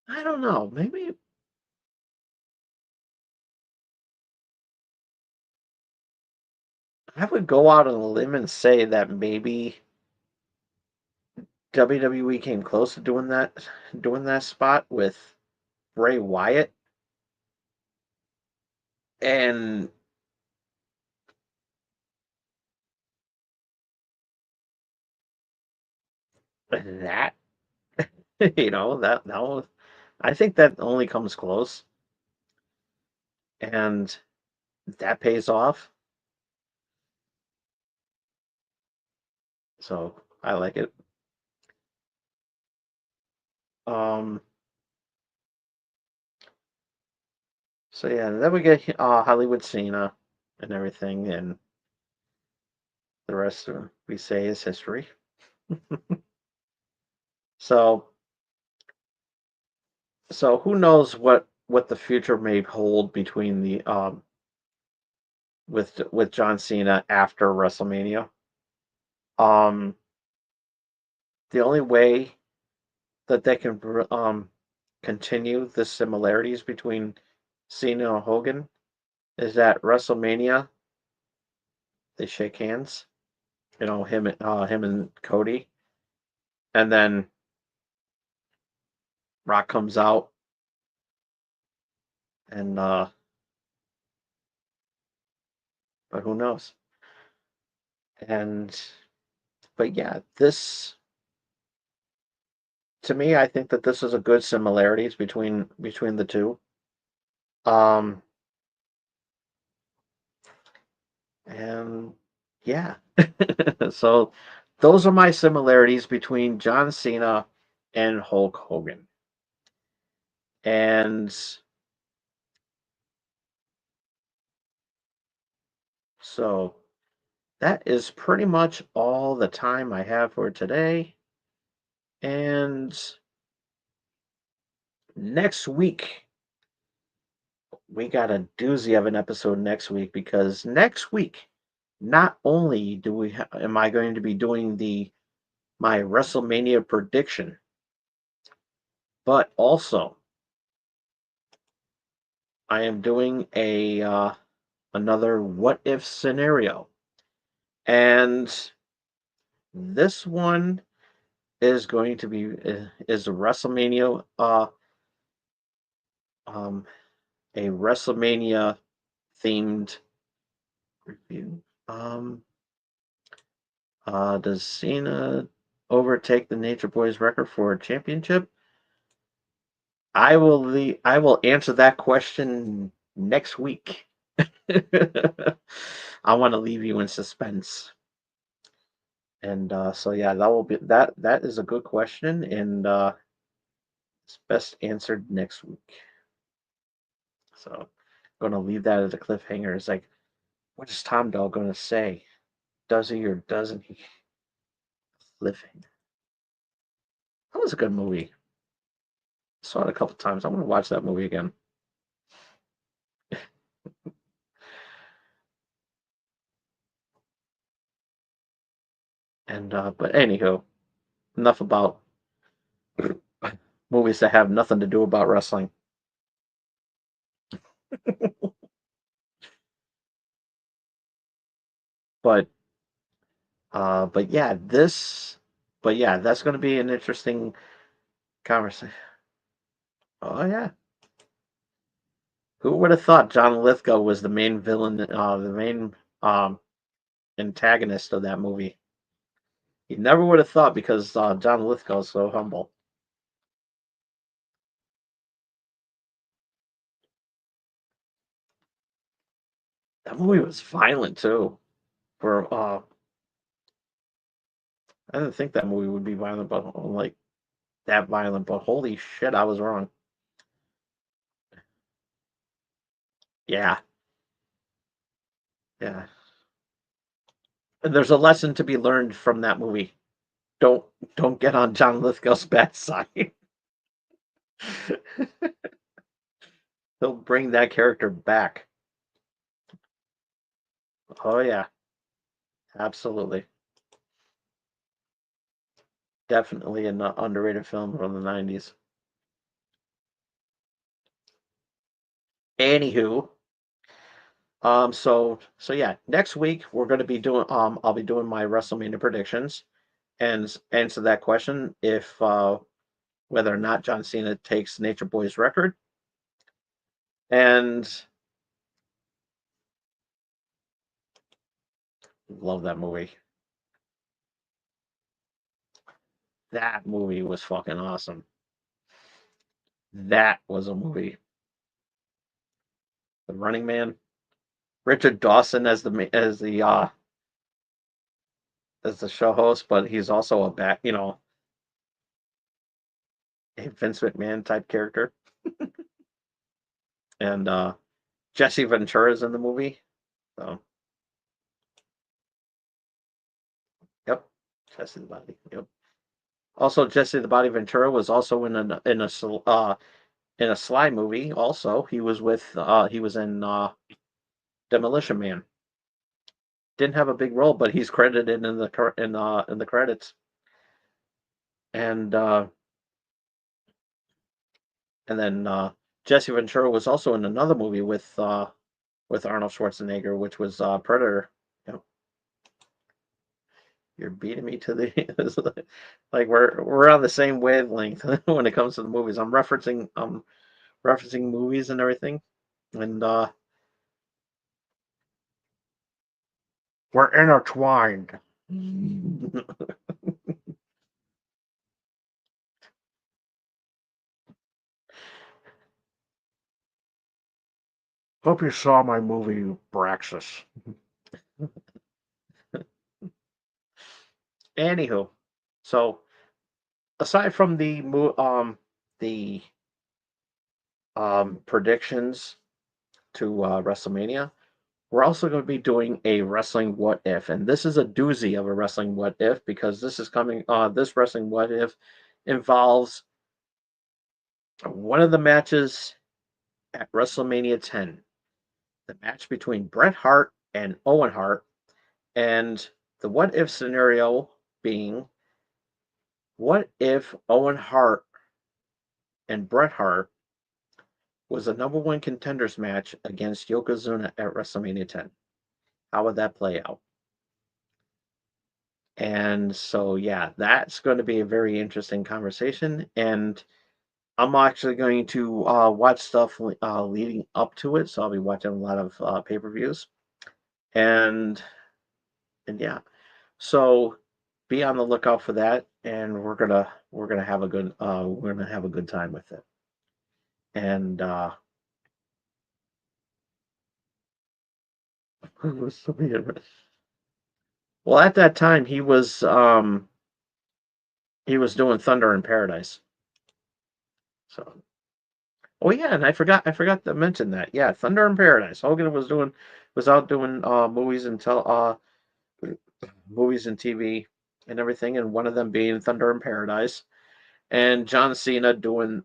I don't know. Maybe I would go out on a limb and say that maybe WWE came close to doing that spot with Bray Wyatt, and that that was, I think that only comes close, and that pays off. So I like it. Um. So yeah, then we get Hollywood Cena and everything, and the rest we say is history. So who knows what the future may hold between the with John Cena after WrestleMania. Um, the only way that they can continue the similarities between Cena and Hogan is at WrestleMania they shake hands. Him and Cody, and then Rock comes out and but who knows? And but yeah, this to me, I think that this is a good similarities between the two. Um, and yeah, so those are my similarities between John Cena and Hulk Hogan. And so that is pretty much all the time I have for today. And next week, we got a doozy of an episode next week because next week, not only am I going to be doing my WrestleMania prediction, but also I am doing a another what if scenario. And this one is going to be is a WrestleMania um a WrestleMania themed review. Does Cena overtake the Nature Boys record for a championship? I will answer that question next week. I want to leave you in suspense. And so yeah, that will be that is a good question, and it's best answered next week. So I'm gonna leave that as a cliffhanger. It's like, what is Tom Dog gonna say? Does he or doesn't he? Cliffhanger. That was a good movie. Saw it a couple times. I want to watch that movie again. And but anywho, enough about movies that have nothing to do about wrestling. But but yeah, but yeah, that's going to be an interesting conversation. Oh yeah, who would have thought John Lithgow was the main villain, the main um, antagonist of that movie? You never would have thought because John Lithgow is so humble. That movie was violent too. For I didn't think that movie would be violent, but like that violent. But holy shit, I was wrong. Yeah, yeah. And there's a lesson to be learned from that movie. Don't don't get on John Lithgow's bad side. He'll bring that character back. Oh yeah, absolutely. Definitely an underrated film from the 90s. Anywho, so yeah, next week we're going to be doing I'll be doing my WrestleMania predictions and answer that question if whether or not John Cena takes Nature Boy's record. And love that movie. That movie was fucking awesome. That was a movie. The Running Man, Richard Dawson as the show host, but he's also a a Vince McMahon type character. And Jesse Ventura's in the movie. So yep, Jesse the Body. Yep. Also, Jesse the Body Ventura was also in a Sly movie. Also, he was in Demolition Man. Didn't have a big role, but he's credited in the credits. And then Jesse Ventura was also in another movie with Arnold Schwarzenegger, which was Predator. Yep. You're beating me to the like we're on the same wavelength when it comes to the movies. I'm referencing movies and everything, and we're intertwined. Hope you saw my movie Braxis. Anywho, so aside from the predictions to WrestleMania, we're also going to be doing a wrestling what if, and this is a doozy of a wrestling what if because this is coming. This wrestling what if involves one of the matches at WrestleMania 10, the match between Bret Hart and Owen Hart, and the what if scenario being, what if Owen Hart and Bret Hart was a number one contenders match against Yokozuna at WrestleMania 10? How would that play out? And so, yeah, that's going to be a very interesting conversation. And I'm actually going to watch stuff leading up to it. So I'll be watching a lot of pay-per-views. And yeah, so be on the lookout for that. And we're gonna have a good time with it. And well, at that time he was doing Thunder in Paradise. So, oh yeah, and I forgot to mention that. Yeah, Thunder in Paradise. Hogan was out doing movies and TV and everything, and one of them being Thunder in Paradise, and John Cena doing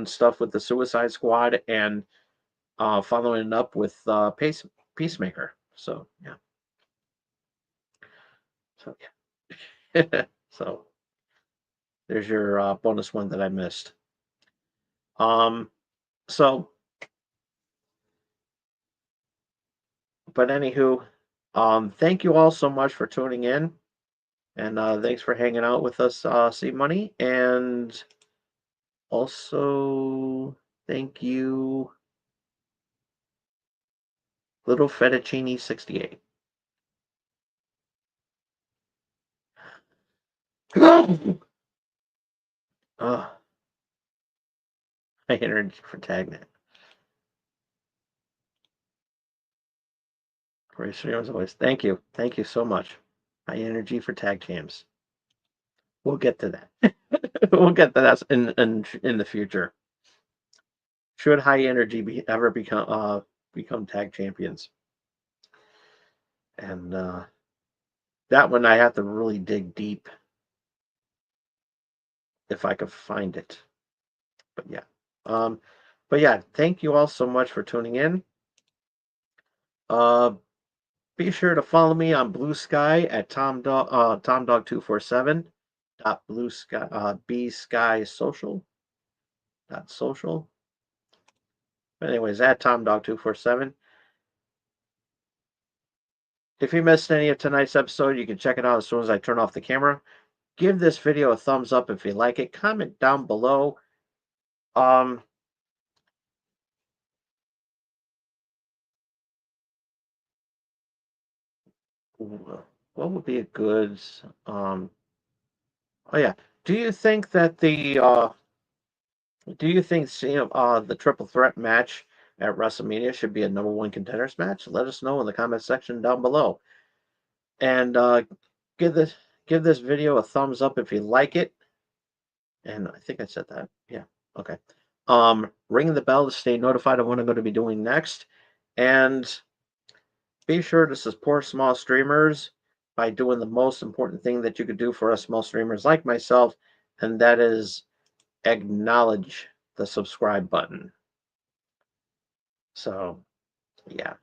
stuff with the Suicide Squad and following it up with Peacemaker. So yeah, so yeah, so there's your bonus one that I missed. Um, so but anywho, thank you all so much for tuning in, and thanks for hanging out with us, C Money, and also thank you, Little Fettuccine 68. Oh, I energy for Tagnet. Great show as always. Thank you so much. High energy for tag teams. We'll get to that. We'll get to that in the future. Should high energy ever become tag champions? And that one I have to really dig deep if I could find it. But yeah. Um, but yeah, thank you all so much for tuning in. Uh, be sure to follow me on Blue Sky at TomDog247 Blue Sky B Sky Social. But anyways, at TomDog247. If you missed any of tonight's episode, you can check it out as soon as I turn off the camera. Give this video a thumbs up if you like it. Comment down below. Um, what would be a good oh yeah. Do you think that the triple threat match at WrestleMania should be a number one contenders match? Let us know in the comment section down below. And give this give this video a thumbs up if you like it. And I think I said that. Yeah. Okay. Ring the bell to stay notified of what I'm going to be doing next. And be sure to support small streamers by doing the most important thing that you could do for us small streamers like myself, and that is acknowledge the subscribe button. So, yeah.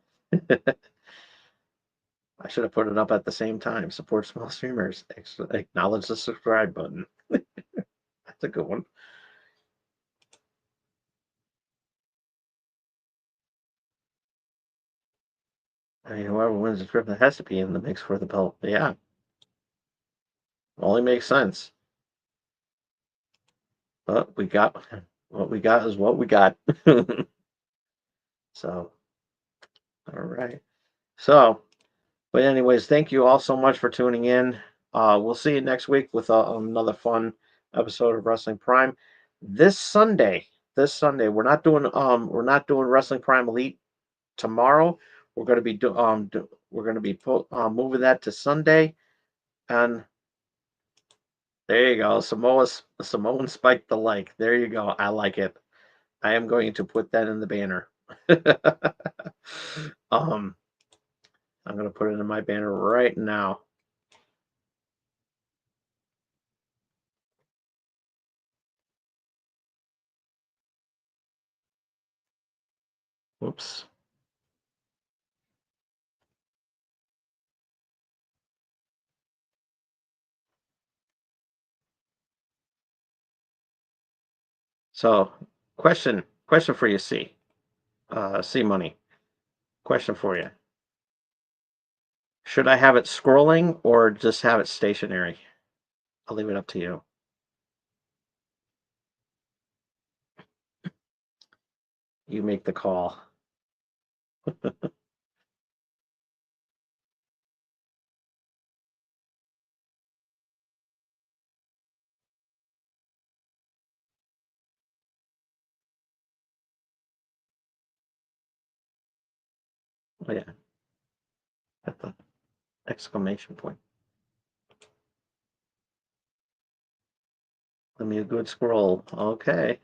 I should have put it up at the same time. Support small streamers. Acknowledge the subscribe button. That's a good one. I mean, whoever wins the trip has to be in the mix for the belt. Yeah. Only makes sense. But what we got is what we got. So, all right. So, but anyways, thank you all so much for tuning in. We'll see you next week with another fun episode of Wrestling Prime. This Sunday, we're not doing Wrestling Prime Elite tomorrow. We're going to be moving that to Sunday, and there you go. Samoan spiked the like. There you go. I like it. I am going to put that in the banner. I'm going to put it in my banner right now. Whoops. So, question for you, C Money. Question for you. Should I have it scrolling or just have it stationary? I'll leave it up to you. You make the call. Oh yeah, at the exclamation point. Let me a good scroll. Okay.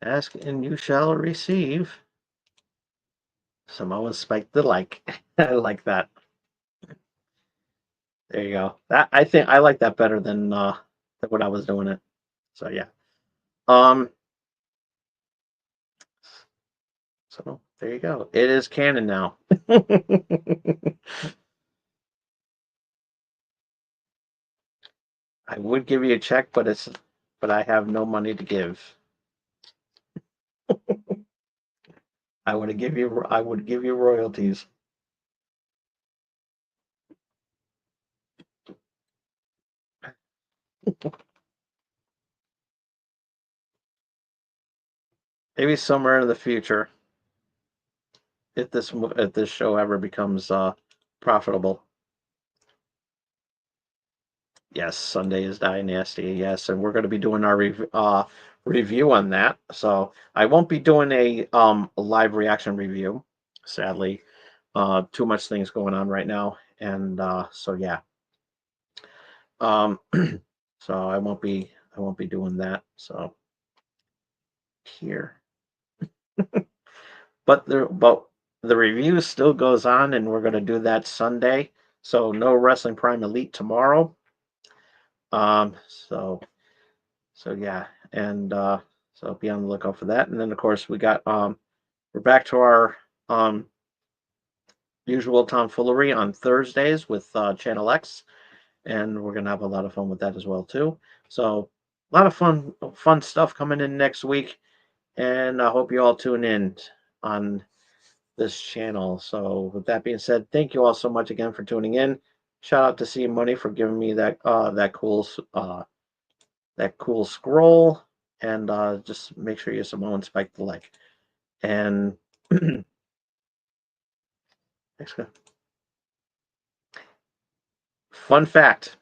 Ask and you shall receive. Samoa spiked the like. I like that. There you go. That I think I like that better than when I was doing it. So yeah. Um so there you go. It is canon now. I would give you a check, but I have no money to give. I would give you royalties. Maybe somewhere in the future, if this show ever becomes profitable. Yes, Sunday is Dynasty. Yes, and we're going to be doing our review on that. So I won't be doing a live reaction review, sadly. Too much things going on right now, and so yeah. Um, so I won't be doing that. So here, but the review still goes on, and we're going to do that Sunday. So no Wrestling Prime Elite tomorrow. Um, so so yeah, and so be on the lookout for that. And then of course we're back to our um usual tomfoolery on Thursdays with Channel X, and we're gonna have a lot of fun with that as well too. So a lot of fun stuff coming in next week, and I hope you all tune in on this channel. So with that being said, thank you all so much again for tuning in. Shout out to C Money for giving me that cool scroll, and just make sure you Samoan spike the leg. And fun fact,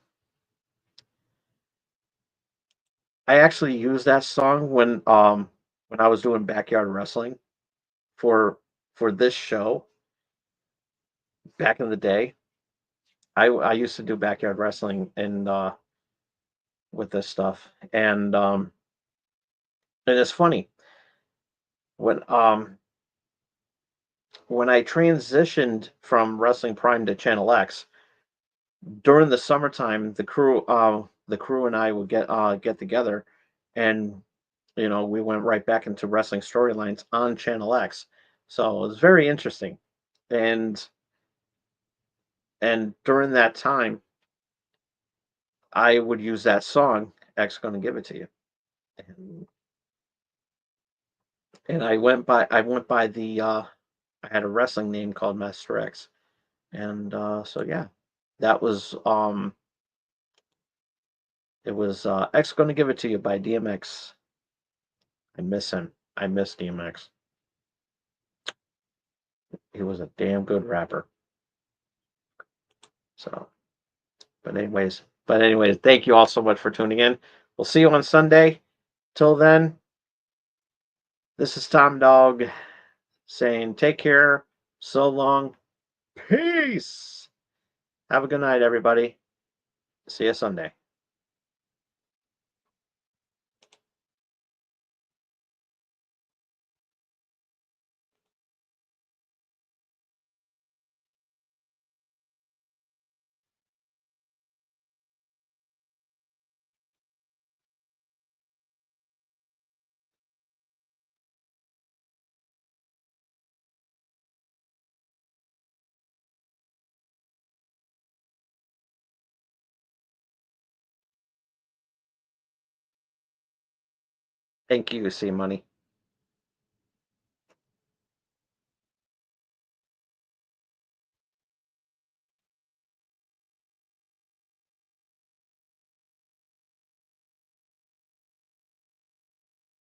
I actually used that song when I was doing backyard wrestling for this show back in the day. I used to do backyard wrestling and with this stuff, and it's funny when when I transitioned from Wrestling Prime to Channel X during the summertime, the crew and I would get together, and we went right back into wrestling storylines on Channel X. So it was very interesting, and during that time, I would use that song. X gonna give it to you, and, I went by the I had a wrestling name called Master X, and so yeah, that was it was X gonna give it to you by DMX. I miss him. I miss DMX. He was a damn good rapper. So, but anyways, thank you all so much for tuning in. We'll see you on Sunday. Till then, this is Tom Dog saying take care. So long. Peace. Have a good night, everybody. See you Sunday. Thank you, C Money.